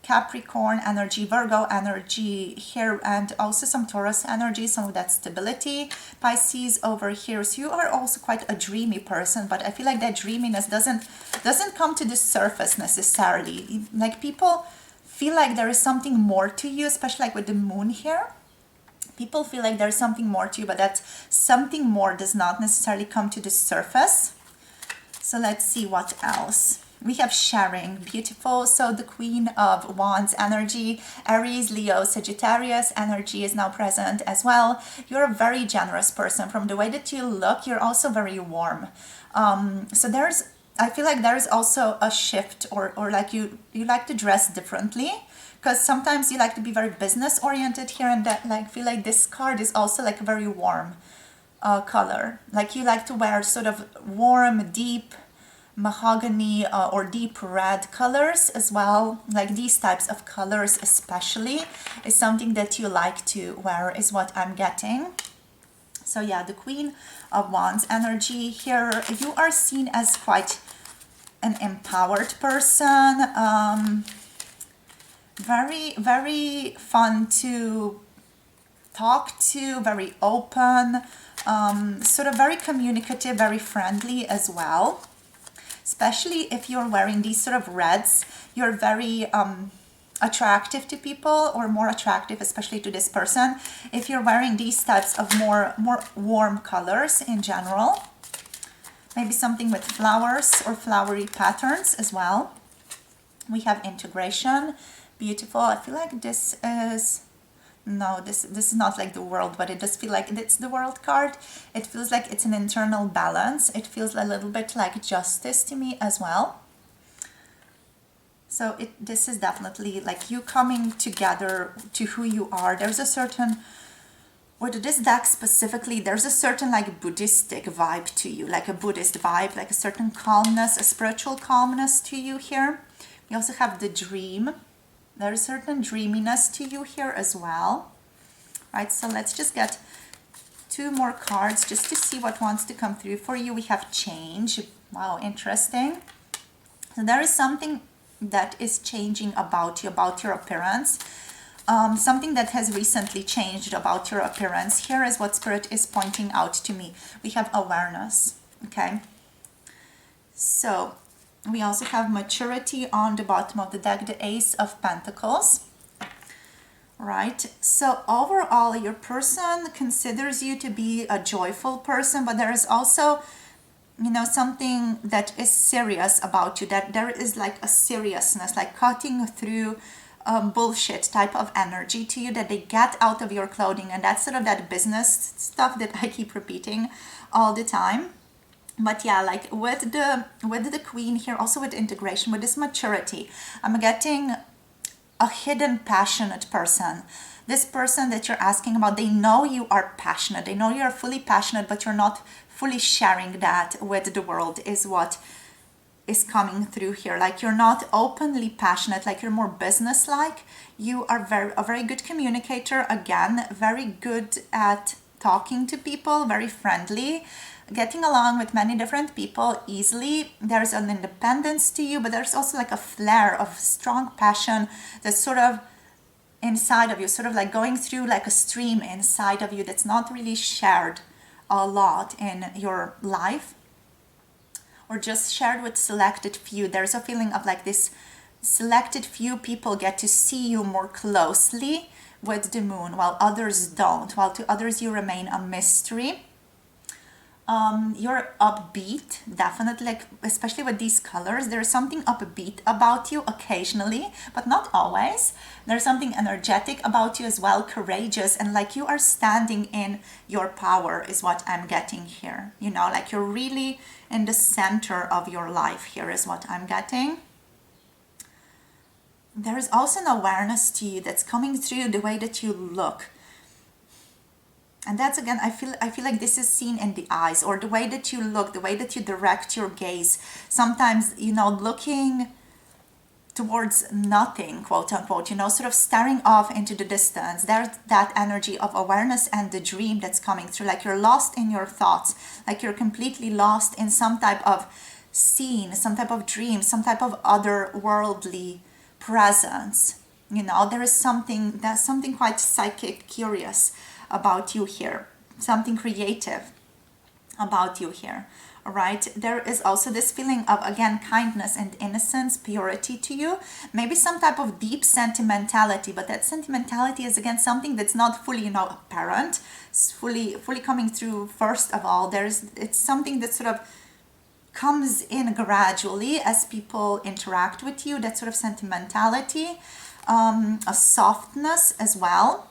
Capricorn energy, Virgo energy here, and also some Taurus energy, some of that stability. Pisces over here. So you are also quite a dreamy person, but I feel like that dreaminess doesn't come to the surface necessarily. Like people feel like there is something more to you, especially like with the moon here. People feel like there's something more to you, but that something more does not necessarily come to the surface. So let's see what else. We have sharing, beautiful. So the Queen of Wands energy, Aries, Leo, Sagittarius energy is now present as well. You're a very generous person. From the way that you look, you're also very warm. So I feel like there's also a shift, or like you like to dress differently. Because sometimes you like to be very business oriented here, and that like feel like this card is also like a very warm color. Like you like to wear sort of warm, deep mahogany or deep red colors as well. Like these types of colors especially is something that you like to wear, is what I'm getting. So yeah, the Queen of Wands energy here. You are seen as quite an empowered person. Very, very fun to talk to, very open, sort of very communicative, very friendly as well. Especially if you're wearing these sort of reds, you're very attractive to people, or more attractive, especially to this person, if you're wearing these types of more warm colors in general. Maybe something with flowers or flowery patterns as well. We have integration. Beautiful. I feel like this is this is not like the world, but it does feel like it's the world card. It feels like it's an internal balance. It feels a little bit like justice to me as well. So this is definitely like you coming together to who you are. There's a certain, with this deck specifically, there's a certain like Buddhistic vibe to you, like a Buddhist vibe, like a certain calmness, a spiritual calmness to you here. We also have the dream. There is certain dreaminess to you here as well. Right, so let's just get 2 more cards just to see what wants to come through for you. We have change. Wow, interesting. So there is something that is changing about you, about your appearance. Something that has recently changed about your appearance. Here is what Spirit is pointing out to me. We have awareness, okay? So we also have maturity on the bottom of the deck, the Ace of Pentacles. Right, so overall your person considers you to be a joyful person, but there is also, you know, something that is serious about you, that there is like a seriousness, like cutting through bullshit type of energy to you that they get out of your clothing. And that's sort of that business stuff that I keep repeating all the time. But yeah, like with the Queen here, also with integration, with this maturity, I'm getting a hidden passionate person. This person that you're asking about, they know you are passionate. They know you are fully passionate, but you're not fully sharing that with the world, is what is coming through here. Like you're not openly passionate, like you're more business-like. You are a very good communicator, again, very good at talking to people, very friendly, getting along with many different people easily. There's an independence to you, but there's also like a flare of strong passion that's sort of inside of you, sort of like going through like a stream inside of you that's not really shared a lot in your life, or just shared with selected few. There's a feeling of like this selected few people get to see you more closely with the moon, while others don't, while to others you remain a mystery. You're upbeat, definitely, like especially with these colors, there's something upbeat about you occasionally, but not always. There's something energetic about you as well, courageous, and like you are standing in your power is what I'm getting here. You know, like you're really in the center of your life here is what I'm getting. There is also an awareness to you that's coming through the way that you look. And that's, again, I feel like this is seen in the eyes, or the way that you look, the way that you direct your gaze. Sometimes, you know, looking towards nothing, quote unquote, you know, sort of staring off into the distance. There's that energy of awareness and the dream that's coming through. Like you're lost in your thoughts, like you're completely lost in some type of scene, some type of dream, some type of otherworldly presence. You know, there is something quite psychic, curious about you here, something creative about you here. All right, there is also this feeling of, again, kindness and innocence, purity to you, maybe some type of deep sentimentality, but that sentimentality is, again, something that's not fully, you know, apparent. It's fully coming through. First of all, it's something that sort of comes in gradually as people interact with you, that sort of sentimentality, a softness as well.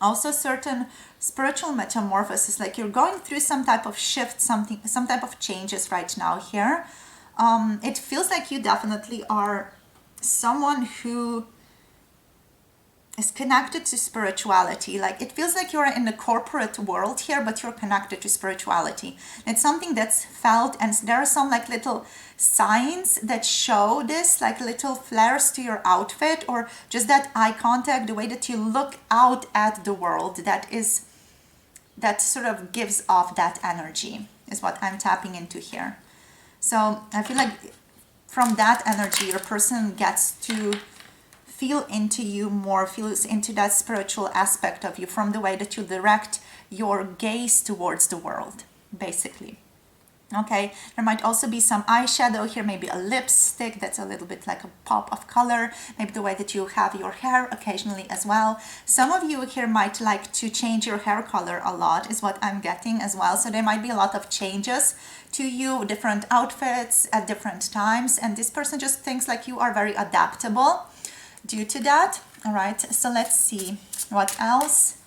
Also certain spiritual metamorphosis, like you're going through some type of shift, some type of changes right now here. It feels like you definitely are someone who is connected to spirituality. Like it feels like you're in the corporate world here, but you're connected to spirituality. It's something that's felt, and there are some like little signs that show this, like little flares to your outfit, or just that eye contact, the way that you look out at the world, that sort of gives off that energy is what I'm tapping into here. So I feel like from that energy, your person gets to feel into you more, feels into that spiritual aspect of you from the way that you direct your gaze towards the world, basically. Okay, there might also be some eyeshadow here, maybe a lipstick that's a little bit like a pop of color, maybe the way that you have your hair occasionally as well. Some of you here might like to change your hair color a lot, is what I'm getting as well. So there might be a lot of changes to you, different outfits at different times, and this person just thinks like you are very adaptable due to that. All right, so let's see what else.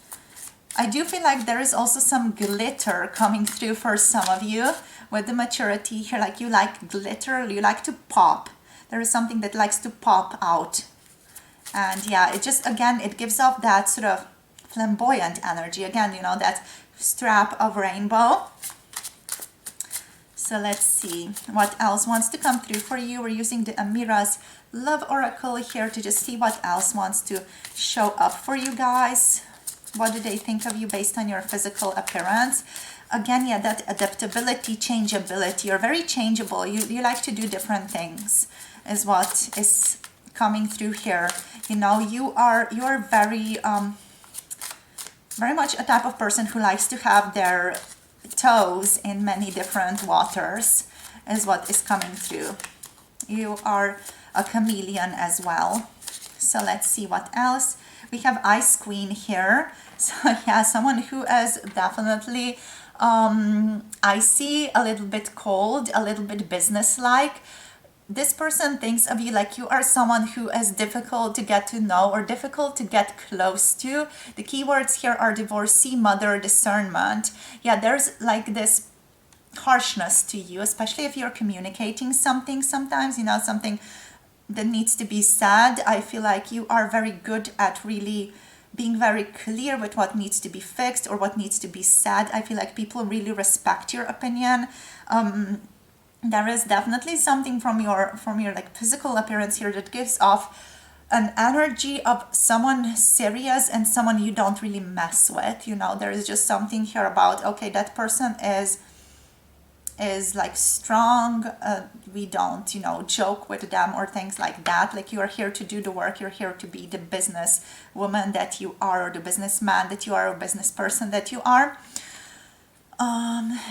I do feel like there is also some glitter coming through for some of you with the maturity here. Like you like glitter, you like to pop. There is something that likes to pop out. And yeah, it just, again, it gives off that sort of flamboyant energy. Again, you know, that strap of rainbow. So let's see what else wants to come through for you. We're using the Amira's Love Oracle here to just see what else wants to show up for you guys. What do they think of you based on your physical appearance? Again, yeah, that adaptability, changeability. You're very changeable. You like to do different things is what is coming through here. You know, you're very very much a type of person who likes to have their toes in many different waters is what is coming through. You are a chameleon as well. So let's see what else. We have Ice Queen here. So yeah, someone who is definitely icy, a little bit cold, a little bit businesslike. This person thinks of you like you are someone who is difficult to get to know or difficult to get close to. The keywords here are divorcee, mother, discernment. Yeah, there's like this harshness to you, especially if you're communicating something sometimes, you know, something that needs to be said. I feel like you are very good at really being very clear with what needs to be fixed or what needs to be said. I feel like people really respect your opinion. There is definitely something from your like physical appearance here that gives off an energy of someone serious and someone you don't really mess with. You know, there is just something here about, okay, that person is like strong. We don't, you know, joke with them or things like that. Like you are here to do the work. You're here to be the business woman that you are, or the businessman that you are, or business person that you are.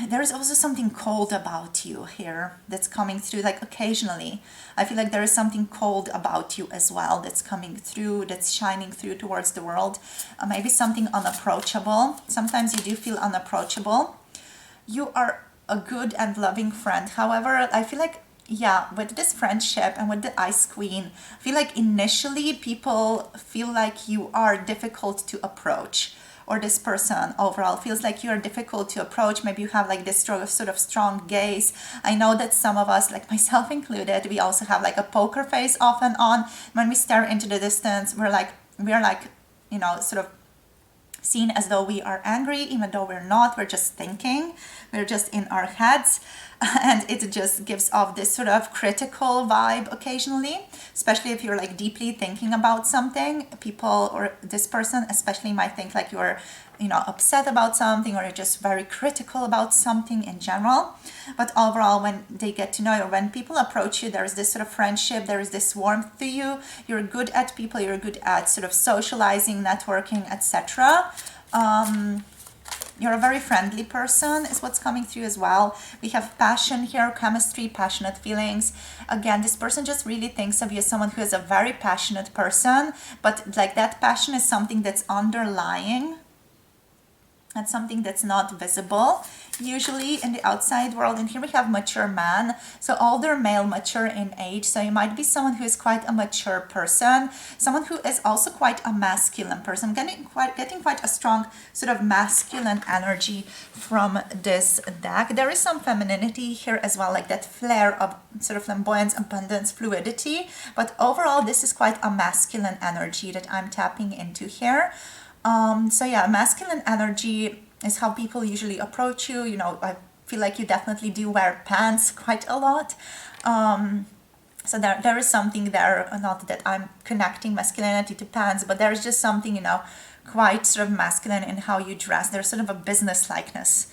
There's also something cold about you here that's coming through. Like occasionally I feel like there is something cold about you as well that's coming through, that's shining through towards the world. Maybe something unapproachable. Sometimes you do feel unapproachable. You are a good and loving friend. However, I feel like, yeah, with this friendship and with the Ice Queen, I feel like initially people feel like you are difficult to approach, or this person overall feels like you're difficult to approach. Maybe you have like this sort of strong gaze. I know that some of us, like myself included, we also have like a poker face off and on. When we stare into the distance, we're like, you know, sort of seen as though we are angry, even though we're not. We're just thinking, we're just in our heads, and it just gives off this sort of critical vibe occasionally, especially if you're like deeply thinking about something. People, or this person especially, might think like you're, you know, upset about something, or you're just very critical about something in general. But overall, when they get to know you, or when people approach you, there's this sort of friendship, there is this warmth to you. You're good at people, you're good at sort of socializing, networking, etc. You're a very friendly person is what's coming through as well. We have passion here, chemistry, passionate feelings. Again, this person just really thinks of you as someone who is a very passionate person, but like that passion is something that's underlying. That's something that's not visible usually in the outside world. And here we have mature man, so older male, mature in age. So you might be someone who is quite a mature person, someone who is also quite a masculine person. Getting quite a strong sort of masculine energy from this deck. There is some femininity here as well, like that flare of sort of flamboyance, abundance, fluidity. But overall, this is quite a masculine energy that I'm tapping into here. So yeah, masculine energy is how people usually approach you. You know, I feel like you definitely do wear pants quite a lot. So there is something there, not that I'm connecting masculinity to pants, but there's just something, you know, quite sort of masculine in how you dress. There's sort of a business-likeness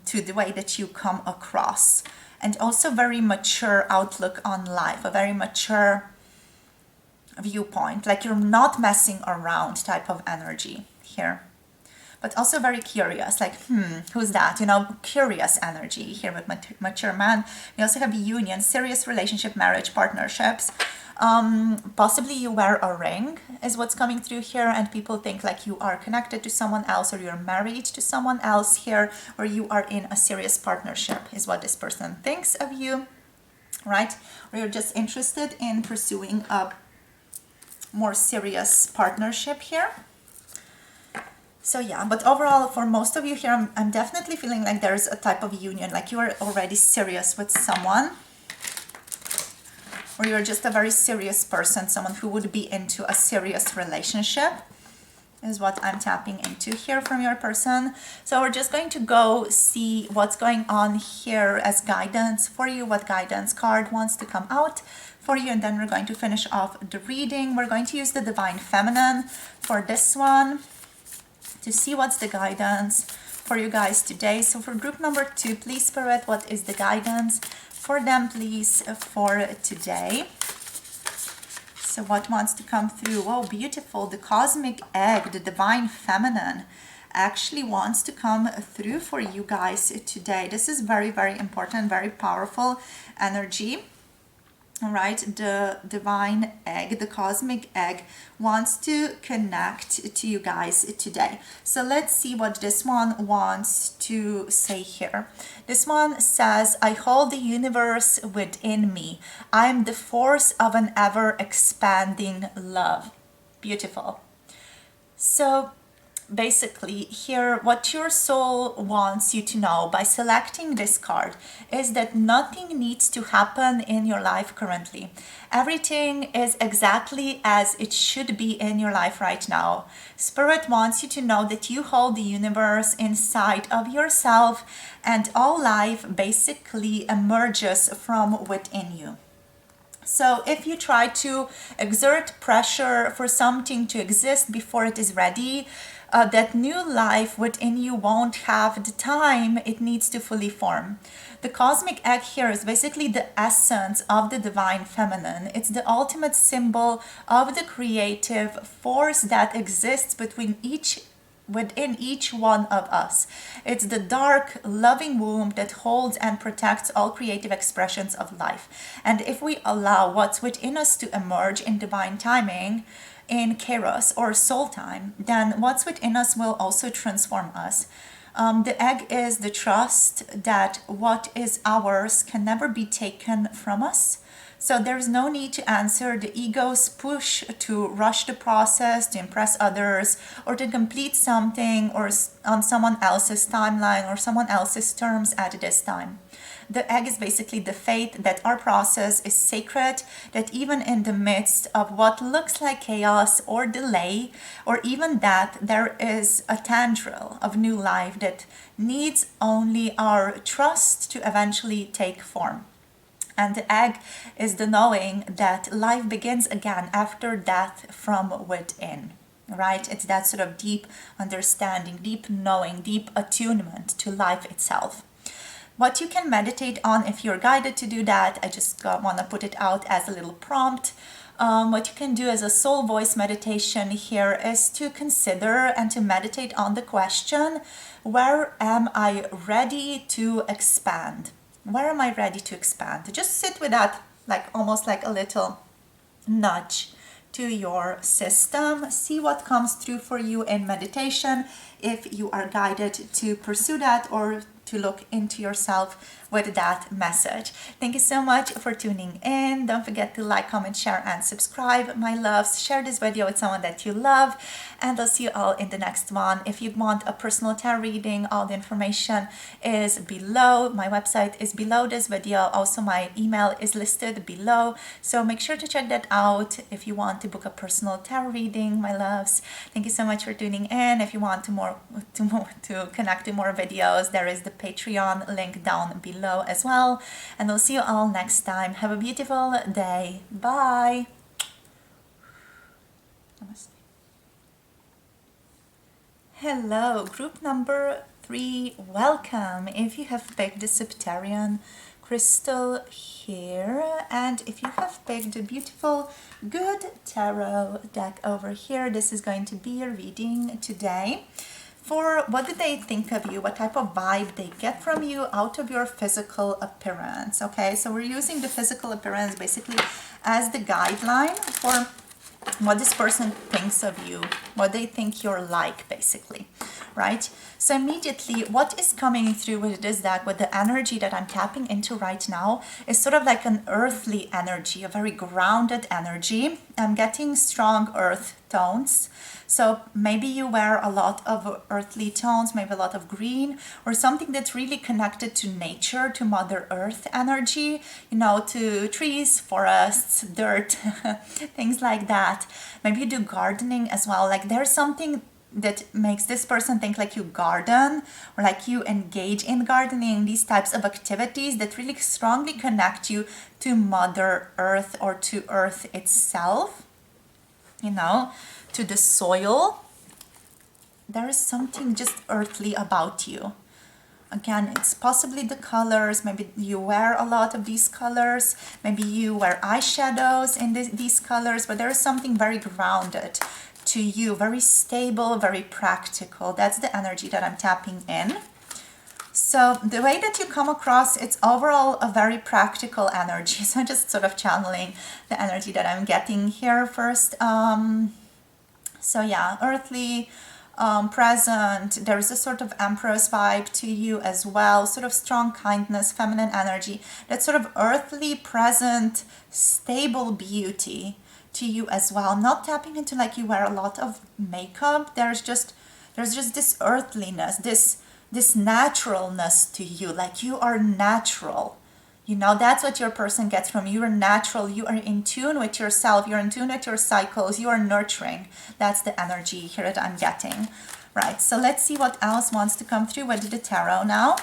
to the way that you come across. And also very mature outlook on life, a very mature viewpoint, like you're not messing around type of energy here. But also very curious, like, who's that? You know, curious energy here with mature man. We also have union, serious relationship, marriage, partnerships. Possibly you wear a ring is what's coming through here, and people think like you are connected to someone else, or you're married to someone else here, or you are in a serious partnership is what this person thinks of you, right? Or you're just interested in pursuing a more serious partnership here. So yeah, but overall, for most of you here, I'm definitely feeling like there's a type of union, like you are already serious with someone, or you're just a very serious person, someone who would be into a serious relationship. is what I'm tapping into here from your person. So we're just going to go see what's going on here as guidance for you, what guidance card wants to come out for you, and then we're going to finish off the reading. We're going to use the Divine Feminine for this one to see what's the guidance for you guys today. So for group number 2, please Spirit, what is the guidance for them, please, for today? So what wants to come through? Oh, beautiful. The cosmic egg, the divine feminine, actually wants to come through for you guys today. This is very, very important, very powerful energy. All right, the divine egg, the cosmic egg, wants to connect to you guys today. So let's see what this one wants to say here. This one says, I hold the universe within me. I'm the force of an ever-expanding love. Beautiful. So basically here, what your soul wants you to know by selecting this card is that nothing needs to happen in your life currently. Everything is exactly as it should be in your life right now. Spirit wants you to know that you hold the universe inside of yourself, and all life basically emerges from within you. So if you try to exert pressure for something to exist before it is ready, that new life within you won't have the time it needs to fully form. The cosmic egg here is basically the essence of the divine feminine. It's the ultimate symbol of the creative force that exists within each one of us. It's the dark, loving womb that holds and protects all creative expressions of life. And if we allow what's within us to emerge in divine timing, in Kairos or soul time, then what's within us will also transform us. The egg is the trust that what is ours can never be taken from us. So there's no need to answer the ego's push to rush the process, to impress others, or to complete something or on someone else's timeline or someone else's terms at this time. The egg is basically the faith that our process is sacred, that even in the midst of what looks like chaos or delay, or even that there is a tendril of new life that needs only our trust to eventually take form. And the egg is the knowing that life begins again after death from within, right? It's that sort of deep understanding, deep knowing, deep attunement to life itself. What you can meditate on if you're guided to do that, I just want to put it out as a little prompt. What you can do as a soul voice meditation here is to consider and to meditate on the question, where am I ready to expand? Where am I ready to expand? Just sit with that, like almost like a little nudge to your system. See what comes through for you in meditation if you are guided to pursue that or to look into yourself with that message. Thank you so much for tuning in. Don't forget to like, comment, share, and subscribe. My loves, share this video with someone that you love, and I'll see you all in the next one. If you want a personal tarot reading, all the information is below. My website is below this video. Also, my email is listed below, so make sure to check that out if you want to book a personal tarot reading, my loves. Thank you so much for tuning in. If you want to connect to more videos, there is the Patreon link down below as well, and we'll see you all next time. Have a beautiful day. Bye. Namaste. Hello, group number 3, welcome. If you have picked the Septarian crystal here, and if you have picked a beautiful good tarot deck over here, this is going to be your reading today. For what do they think of you, what type of vibe they get from you out of your physical appearance. Okay, so we're using the physical appearance basically as the guideline for what this person thinks of you, what they think you're like, basically. right? So immediately what is coming through with this deck, with the energy that I'm tapping into right now, is sort of like an earthly energy, a very grounded energy. I'm getting strong earth tones. So maybe you wear a lot of earthly tones, maybe a lot of green, or something that's really connected to nature, to Mother Earth energy, you know, to trees, forests, dirt, things like that. Maybe you do gardening as well. Like there's something that makes this person think like you garden, or like you engage in gardening, these types of activities that really strongly connect you to Mother Earth or to Earth itself, you know, to the soil. There is something just earthly about you. Again, it's possibly the colors. Maybe you wear a lot of these colors. Maybe you wear eyeshadows in these colors, but there is something very grounded to you, very stable, very practical. That's the energy that I'm tapping in. So the way that you come across, it's overall a very practical energy. So I'm just sort of channeling the energy that I'm getting here first. So yeah, earthly, present. There's a sort of Empress vibe to you as well, sort of strong kindness, feminine energy, that sort of earthly, present, stable beauty to you as well. I'm not tapping into like you wear a lot of makeup. There's just this earthliness, this naturalness to you, like you are natural. You know, that's what your person gets from you. You're natural. You are in tune with yourself. You're in tune with your cycles. You are nurturing. That's the energy here that I'm getting. Right, so let's see what else wants to come through with the tarot now.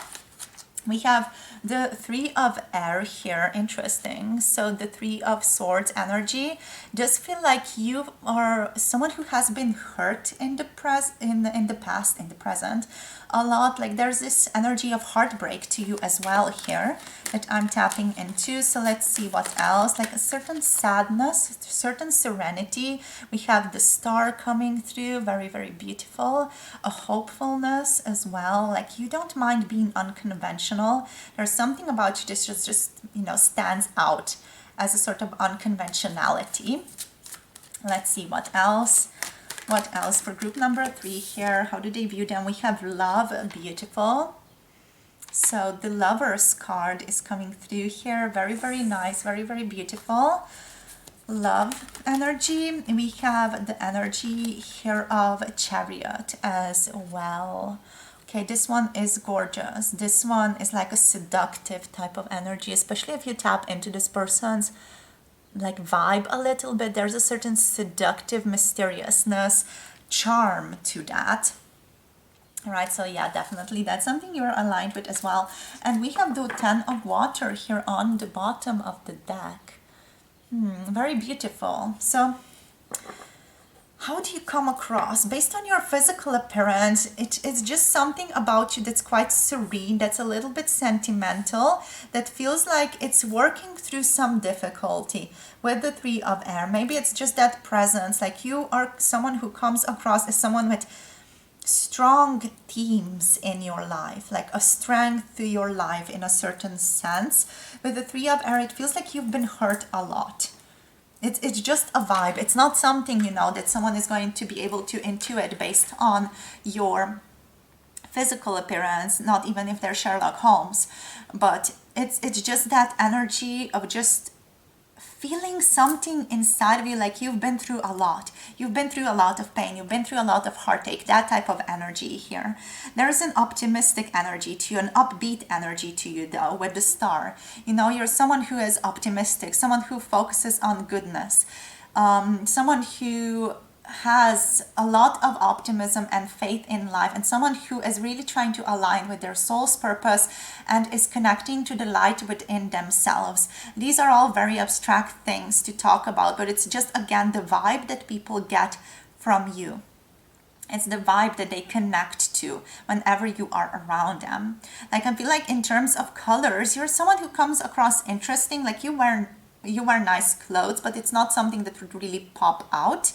We have the Three of Air here. Interesting. So the Three of Swords energy does feel like you are someone who has been hurt in the past, in the present, a lot. Like there's this energy of heartbreak to you as well here that I'm tapping into. So let's see what else. Like a certain sadness, certain serenity. We have the star coming through, very, very beautiful. A hopefulness as well. Like you don't mind being unconventional. There's something about you that just you know, stands out as a sort of unconventionality. Let's see what else. What else for group number 3 here? How do they view them? We have love, beautiful. So the Lovers card is coming through here. Very, very nice. Very, very beautiful. Love energy. We have the energy here of Chariot as well. Okay, this one is gorgeous. This one is like a seductive type of energy, especially if you tap into this person's like vibe a little bit. There's a certain seductive mysteriousness, charm to that. All right, so yeah, definitely that's something you're aligned with as well. And we have the 10 of water here on the bottom of the deck. Very beautiful. So how do you come across? Based on your physical appearance, it's just something about you that's quite serene, that's a little bit sentimental, that feels like it's working through some difficulty with the Three of Air. Maybe it's just that presence, like you are someone who comes across as someone with strong themes in your life, like a strength to your life in a certain sense. With the Three of Air, it feels like you've been hurt a lot. It's just a vibe. It's not something, you know, that someone is going to be able to intuit based on your physical appearance, not even if they're Sherlock Holmes. But it's just that energy of just feeling something inside of you, like you've been through a lot. You've been through a lot of pain. You've been through a lot of heartache. That type of energy here. There's an optimistic energy to you, an upbeat energy to you though, with the star. You know, you're someone who is optimistic, someone who focuses on goodness, someone who has a lot of optimism and faith in life, and someone who is really trying to align with their soul's purpose and is connecting to the light within themselves. These are all very abstract things to talk about, but it's just, again, the vibe that people get from you. It's the vibe that they connect to whenever you are around them. Like, I feel like in terms of colors, you're someone who comes across interesting. Like you wear nice clothes, but it's not something that would really pop out.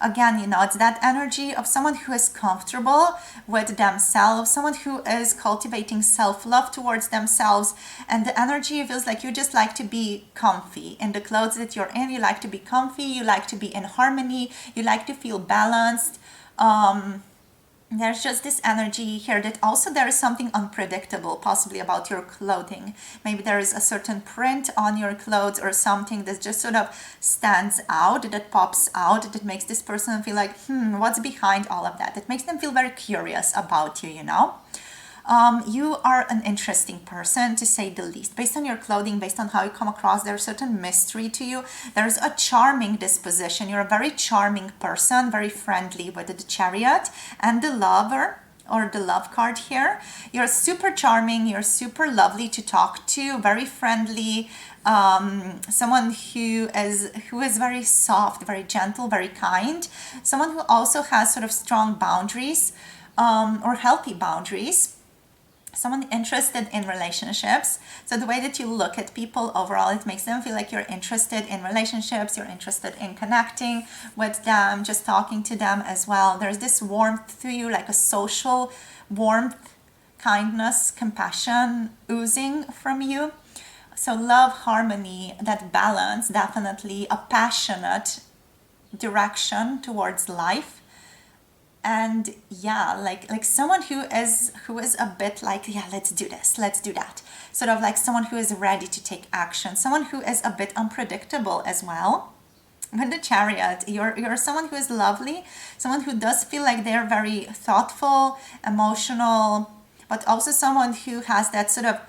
Again, you know, it's that energy of someone who is comfortable with themselves, someone who is cultivating self-love towards themselves. And the energy feels like you just like to be comfy in the clothes that you're in. You like to be comfy. You like to be in harmony. You like to feel balanced. there's just this energy here that also there is something unpredictable possibly about your clothing. Maybe there is a certain print on your clothes or something that just sort of stands out, that pops out, that makes this person feel like, what's behind all of that? That makes them feel very curious about you, you know? You are an interesting person, to say the least. Based on your clothing, based on how you come across, there's certain mystery to you. There's a charming disposition. You're a very charming person, very friendly with the Chariot and the Lover, or the Love card here. You're super charming, you're super lovely to talk to, very friendly, someone who is very soft, very gentle, very kind, someone who also has sort of strong boundaries, or healthy boundaries, someone interested in relationships. So the way that you look at people overall, it makes them feel like you're interested in relationships, you're interested in connecting with them, just talking to them as well. There's this warmth to you, like a social warmth, kindness, compassion oozing from you. So love, harmony, that balance, definitely a passionate direction towards life. And yeah, like someone who is a bit like, yeah, let's do this, let's do that, sort of like someone who is ready to take action, someone who is a bit unpredictable as well. With the Chariot, you're someone who is lovely, someone who does feel like they're very thoughtful, emotional, but also someone who has that sort of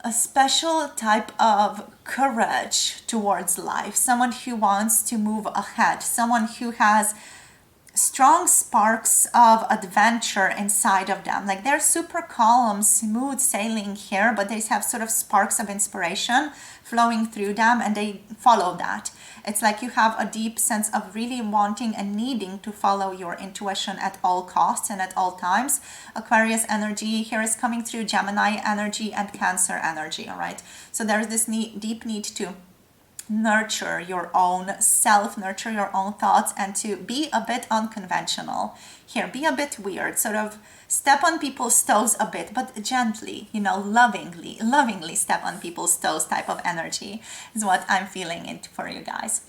a special type of courage towards life, someone who wants to move ahead, someone who has strong sparks of adventure inside of them. Like they're super calm, smooth sailing here, but they have sort of sparks of inspiration flowing through them, and they follow that. It's like you have a deep sense of really wanting and needing to follow your intuition at all costs and at all times. Aquarius energy here is coming through, Gemini energy and Cancer energy, all right? So there's this deep need to nurture your own self, nurture your own thoughts, and to be a bit unconventional here, be a bit weird, sort of step on people's toes a bit, but gently, you know, lovingly step on people's toes type of energy is what I'm feeling it for you guys.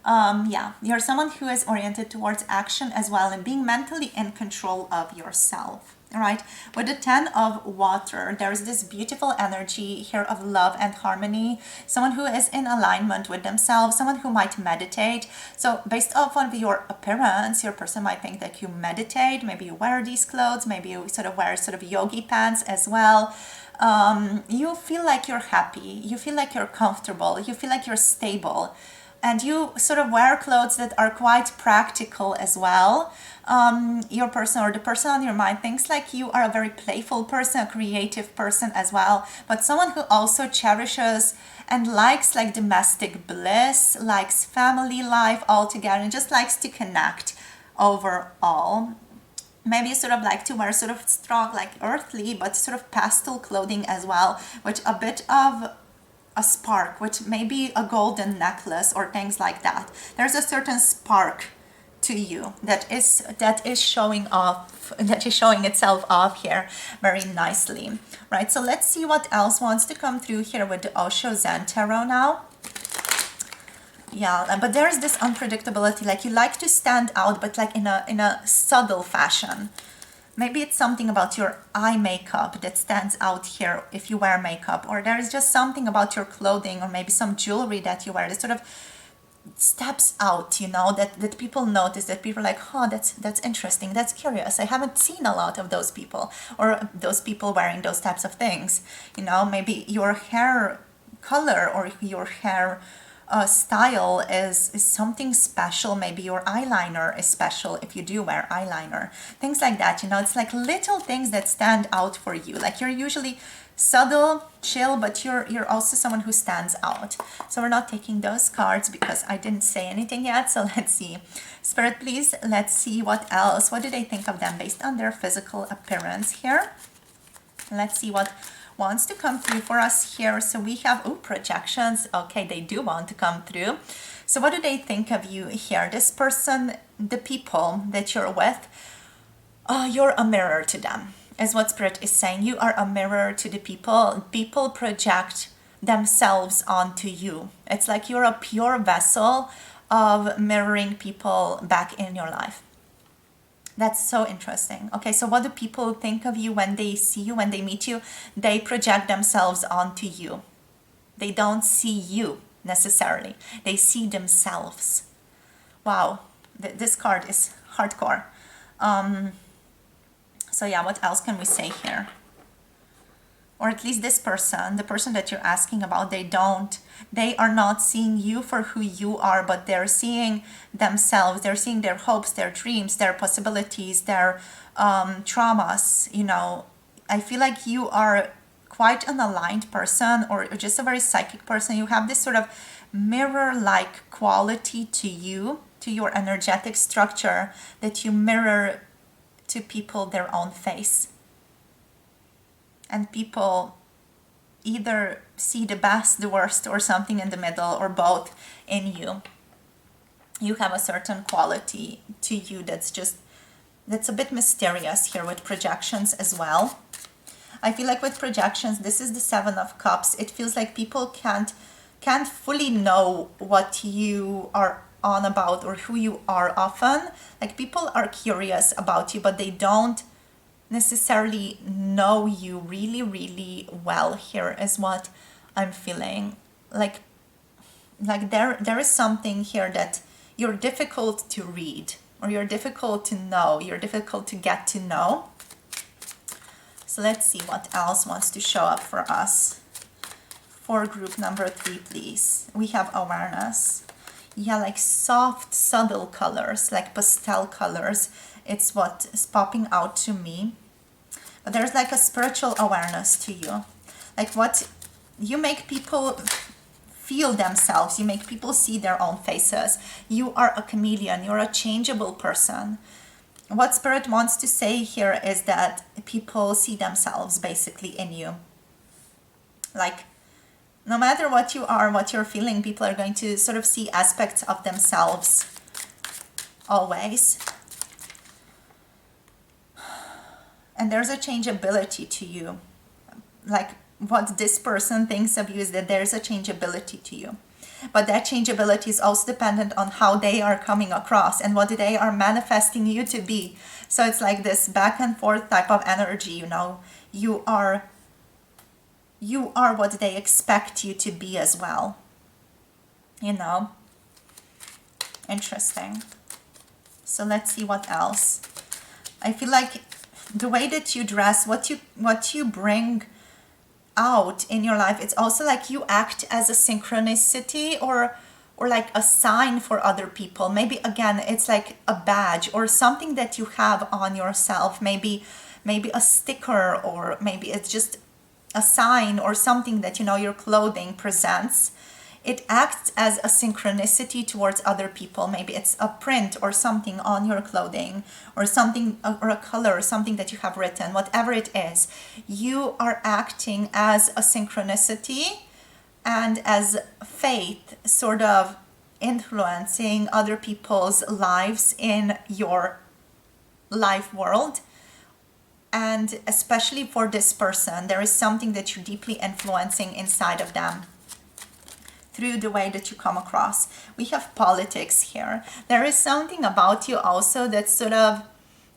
Yeah, you're someone who is oriented towards action as well, and being mentally in control of yourself. All right, with the 10 of water, there's this beautiful energy here of love and harmony, someone who is in alignment with themselves, someone who might meditate. So based off of your appearance, your person might think that you meditate, maybe you wear these clothes, maybe you sort of wear sort of yogi pants as well. You feel like you're happy, you feel like you're comfortable, you feel like you're stable, and you sort of wear clothes that are quite practical as well. Your person, or the person on your mind, thinks like you are a very playful person, a creative person as well, but someone who also cherishes and likes like domestic bliss, likes family life altogether, and just likes to connect overall. Maybe you sort of like to wear sort of strong, like earthly, but sort of pastel clothing as well, with a bit of a spark, which may be a golden necklace or things like that. There's a certain spark to you that is showing off, that is showing itself off here very nicely, right? So let's see what else wants to come through here with the Osho Zen Tarot now. Yeah, but there's this unpredictability, like you like to stand out, but like in a subtle fashion. Maybe it's something about your eye makeup that stands out here if you wear makeup, or there's just something about your clothing, or maybe some jewelry that you wear that sort of steps out, you know, that people notice, that people are like, oh, that's interesting, that's curious. I haven't seen a lot of those people, or those people wearing those types of things. You know, maybe your hair color or your hair style is something special. Maybe your eyeliner is special if you do wear eyeliner, things like that. You know, it's like little things that stand out for you. Like you're usually subtle, chill, but you're also someone who stands out. So we're not taking those cards because I didn't say anything yet. So let's see, Spirit, please, let's see what else, what do they think of them based on their physical appearance here. Let's see what wants to come through for us here. So we have, oh, projections. Okay, they do want to come through. So what do they think of you here? This person, the people that you're with, you're a mirror to them, is what Spirit is saying. You are a mirror to the people. People project themselves onto you. It's like you're a pure vessel of mirroring people back in your life. That's so interesting. Okay, so what do people think of you when they see you, when they meet you? They project themselves onto you. They don't see you necessarily. They see themselves. Wow, this card is hardcore. So yeah, what else can we say here? Or at least this person, the person that you're asking about, they are not seeing you for who you are, but they're seeing themselves. They're seeing their hopes, their dreams, their possibilities, their traumas. You know, I feel like you are quite an aligned person, or just a very psychic person. You have this sort of mirror-like quality to you, to your energetic structure, that you mirror to people their own face. And people either see the best, the worst, or something in the middle, or both in you. You have a certain quality to you that's a bit mysterious here with projections as well. I feel like with projections, this is the Seven of Cups. It feels like people can't fully know what you are on about or who you are often. Like, people are curious about you, but they don't necessarily know you really, really well. Here is what I'm feeling. Like there is something here that you're difficult to read, or you're difficult to know, you're difficult to get to know. So let's see what else wants to show up for us. For group number 3, please. We have awareness. Yeah, like soft, subtle colors, like pastel colors. It's what is popping out to me. But there's like a spiritual awareness to you. Like, what you make people feel themselves. You make people see their own faces. You are a chameleon. You're a changeable person. What Spirit wants to say here is that people see themselves basically in you. Like, no matter what you are, what you're feeling, people are going to sort of see aspects of themselves always. And there's a changeability to you. Like, what this person thinks of you is that there's a changeability to you. But that changeability is also dependent on how they are coming across and what they are manifesting you to be. So it's like this back and forth type of energy, you know. You are what they expect you to be as well. You know? Interesting. So let's see what else. I feel like the way that you dress, what you bring out in your life, it's also like you act as a synchronicity or like a sign for other people. Maybe again, it's like a badge or something that you have on yourself. Maybe a sticker, or maybe it's just a sign or something that, you know, your clothing presents. It acts as a synchronicity towards other people. Maybe it's a print or something on your clothing, or something, or a color, or something that you have written, whatever it is. You are acting as a synchronicity and as faith, sort of influencing other people's lives in your life world. And especially for this person, there is something that you're deeply influencing inside of them through the way that you come across. We have politics here. There is something about you also that's sort of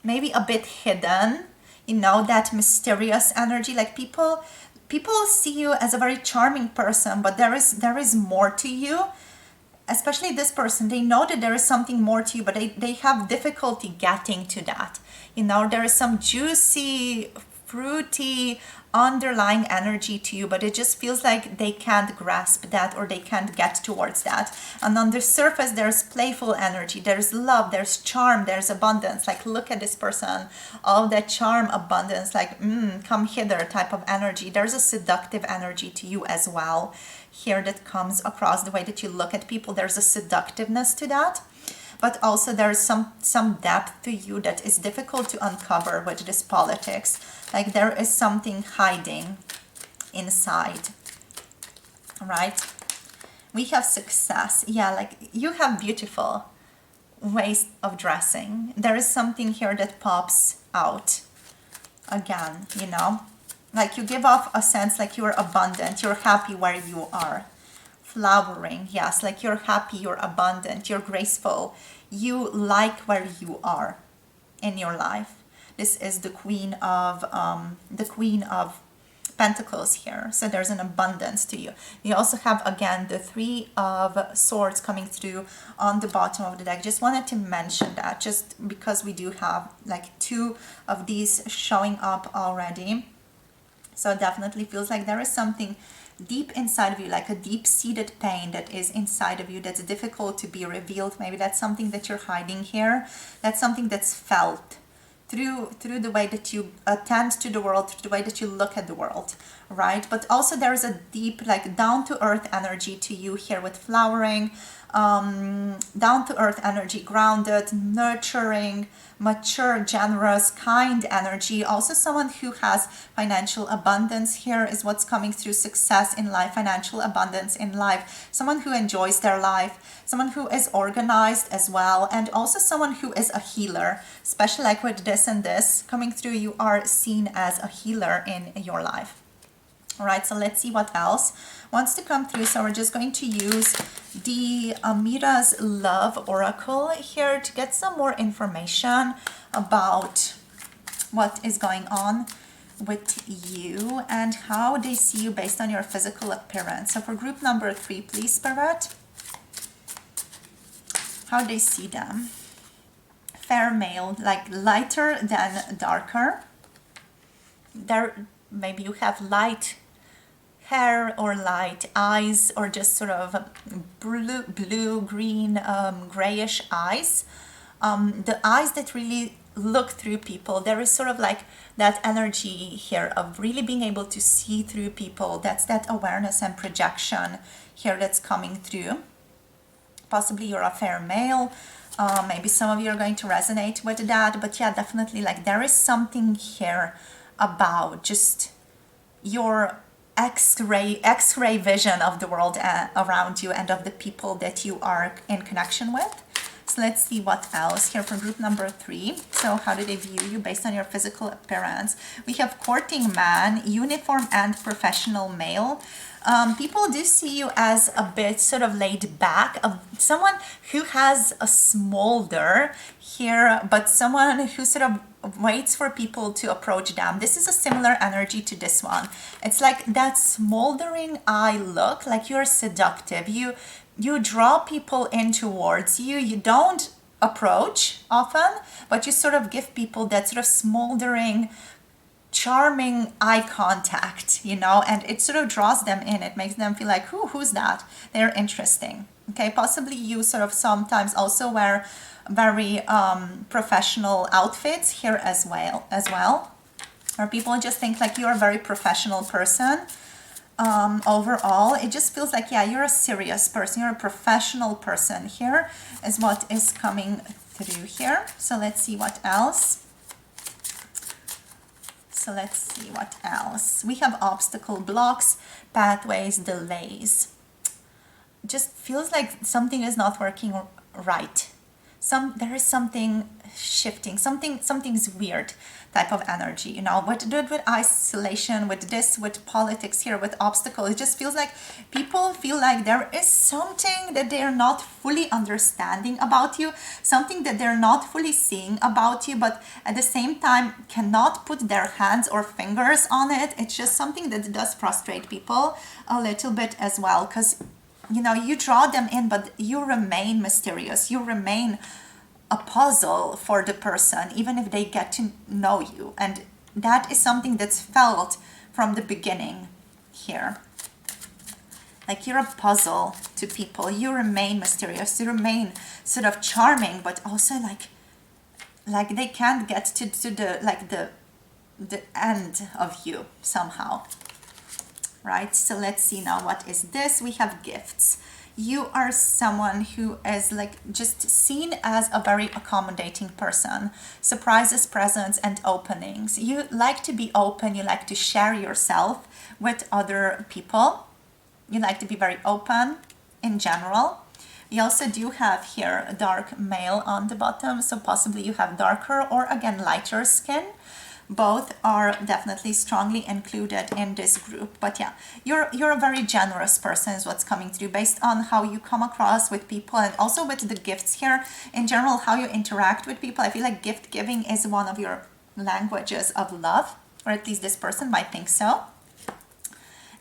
maybe a bit hidden, you know, that mysterious energy. Like, people see you as a very charming person, but there is more to you. Especially this person, they know that there is something more to you, but they have difficulty getting to that. You know, there is some juicy, fruity underlying energy to you, but it just feels like they can't grasp that, or they can't get towards that. And on the surface, there's playful energy, there's love, there's charm, there's abundance. Like, look at this person, all that charm, abundance, like come hither type of energy. There's a seductive energy to you as well here that comes across the way that you look at people. There's a seductiveness to that. But also there's some depth to you that is difficult to uncover with this politics. Like, there is something hiding inside, right? We have success. Yeah, like, you have beautiful ways of dressing. There is something here that pops out again, you know? Like, you give off a sense like you're abundant, you're happy where you are. Flowering, yes, like you're happy, you're abundant, you're graceful, you like where you are. in your life. This is the Queen of Pentacles here. So there's an abundance to you. You also have, again, the Three of Swords coming through on the bottom of the deck. Just wanted to mention that, just because we do have like two of these showing up already. So it definitely feels like there is something deep inside of you, like a deep-seated pain that is inside of you that's difficult to be revealed. Maybe that's something that you're hiding here. That's something that's felt through the way that you attend to the world, through the way that you look at the world, right? But also there's a deep, like, down-to-earth energy to you here with flowering, down-to-earth energy, grounded, nurturing, mature, generous, kind energy. Also someone who has financial abundance here is what's coming through. Success in life, financial abundance in life, someone who enjoys their life, someone who is organized as well, and also someone who is a healer, especially like with this and this coming through. You are seen as a healer in your life. All right, so let's see what else wants to come through. So we're just going to use the Amira's Love Oracle here to get some more information about what is going on with you and how they see you based on your physical appearance. So for group number 3, please, Spirit, how they see them. Fair male, like lighter than darker. There, maybe you have light hair or light eyes, or just sort of blue, green, grayish eyes. The eyes that really look through people. There is sort of like that energy here of really being able to see through people. That's that awareness and projection here that's coming through. Possibly you're a fair male. Maybe some of you are going to resonate with that. But yeah, definitely, like, there is something here about just your X-ray vision of the world around you and of the people that you are in connection with. So let's see what else here for group number 3. So how do they view you based on your physical appearance? We have courting man, uniform and professional male. People do see you as a bit sort of laid back, someone who has a smolder here, but someone who sort of waits for people to approach them. This is a similar energy to this one. It's like that smoldering eye look, like you're seductive. You draw people in towards you. You don't approach often, but you sort of give people that sort of smoldering, charming eye contact, you know, and it sort of draws them in. It makes them feel like, who's that? They're interesting. Okay, possibly you sort of sometimes also wear very professional outfits here as well, or people just think like you're a very professional person. Overall, it just feels like, yeah, you're a serious person, you're a professional person here is what is coming through here. So let's see what else. We have obstacle, blocks, pathways, delays. Just feels like something is not working right. There is something shifting, something's weird type of energy, you know. What to do with isolation, with politics here, with obstacles. It just feels like people feel like there is something that they're not fully understanding about you, something that they're not fully seeing about you, but at the same time cannot put their hands or fingers on it. It's just something that does frustrate people a little bit as well, because, you know, you draw them in, but you remain mysterious. You remain a puzzle for the person, even if they get to know you. And that is something that's felt from the beginning here. Like you're a puzzle to people. You remain mysterious. You remain sort of charming, but also like they can't get to the end of you somehow. Right, so let's see now, what is this? We have gifts. You are someone who is like just seen as a very accommodating person. Surprises, presents, and openings. You like to be open. You like to share yourself with other people. You like to be very open in general. You also do have here a dark male on the bottom, so possibly you have darker or again lighter skin. both are definitely strongly included in this group. But yeah, you're a very generous person is what's coming through based on how you come across with people, and also with the gifts here in general, how you interact with people. I feel like gift giving is one of your languages of love, or at least this person might think so.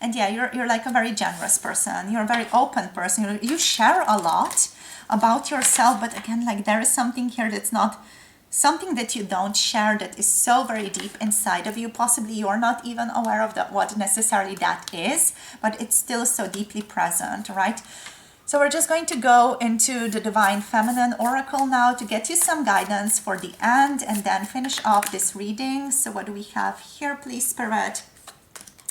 And yeah, you're like a very generous person. You're a very open person. You share a lot about yourself, but again, like there is something here that's not something that you don't share, that is so very deep inside of you. Possibly you're not even aware of that, what necessarily that is, but it's still so deeply present, right? So we're just going to go into the Divine Feminine Oracle now to get you some guidance for the end and then finish off this reading. So what do we have here, please, Spirit?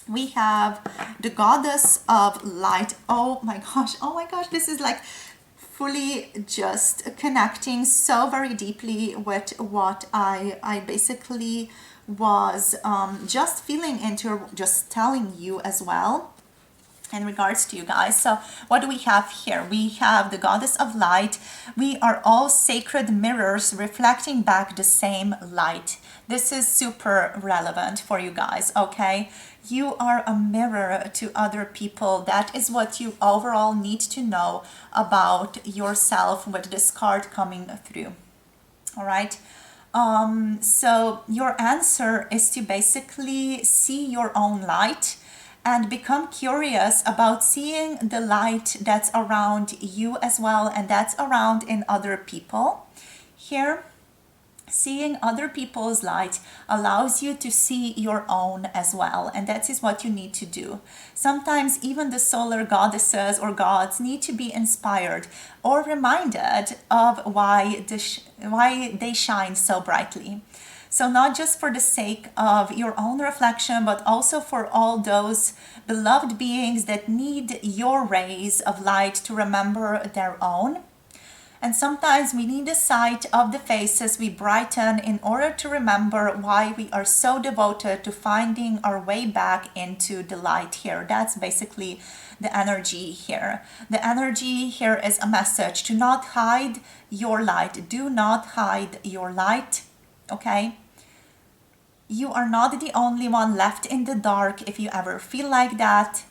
We have the Goddess of Light. Oh my gosh, this is like fully just connecting so very deeply with what I basically was just feeling into, just telling you as well in regards to you guys. So what do we have here? We have the Goddess of Light. We are all sacred mirrors reflecting back the same light. This is super relevant for you guys, okay? You are a mirror to other people. That is what you overall need to know about yourself with this card coming through. All right. So your answer is to basically see your own light and become curious about seeing the light that's around you as well, and that's around in other people. Here, seeing other people's light allows you to see your own as well, and that is what you need to do. Sometimes even the solar goddesses or gods need to be inspired or reminded of why they shine so brightly. So not just for the sake of your own reflection, but also for all those beloved beings that need your rays of light to remember their own. And sometimes we need the sight of the faces we brighten in order to remember why we are so devoted to finding our way back into the light here. That's basically the energy here. The energy here is a message to not hide your light. Do not hide your light, okay? You are not the only one left in the dark. If you ever feel like that,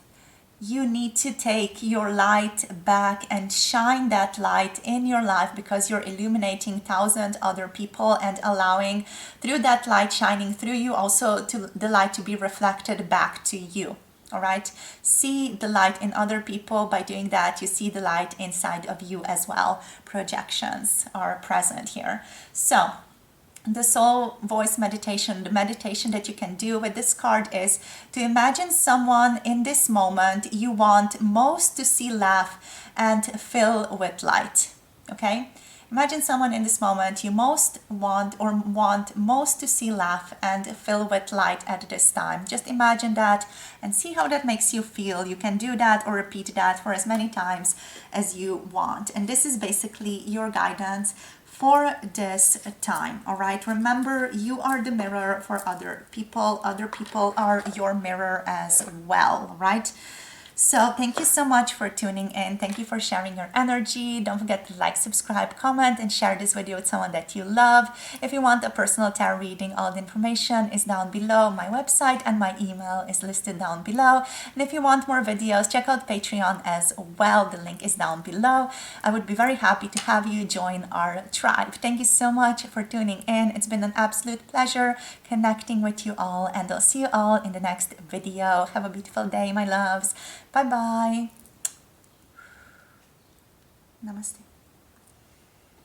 you need to take your light back and shine that light in your life, because you're illuminating 1,000 other people and allowing through that light shining through you also to the light to be reflected back to you. All right, see the light in other people. By doing that, you see the light inside of you as well. Projections are present here. So the soul voice meditation, the meditation that you can do with this card is to imagine someone in this moment you want most to see laugh and fill with light. Okay? Imagine someone in this moment you most want most to see laugh and fill with light at this time. Just imagine that and see how that makes you feel. You can do that or repeat that for as many times as you want. And this is basically your guidance for this time. All right, remember, you are the mirror for other people. Other people are your mirror as well, right? So thank you so much for tuning in. Thank you for sharing your energy. Don't forget to like, subscribe, comment, and share this video with someone that you love. If you want a personal tarot reading, all the information is down below. My website and my email is listed down below. And if you want more videos, check out Patreon as well. The link is down below. I would be very happy to have you join our tribe. Thank you so much for tuning in. It's been an absolute pleasure connecting with you all, and I'll see you all in the next video. Have a beautiful day, my loves. Bye-bye. Namaste.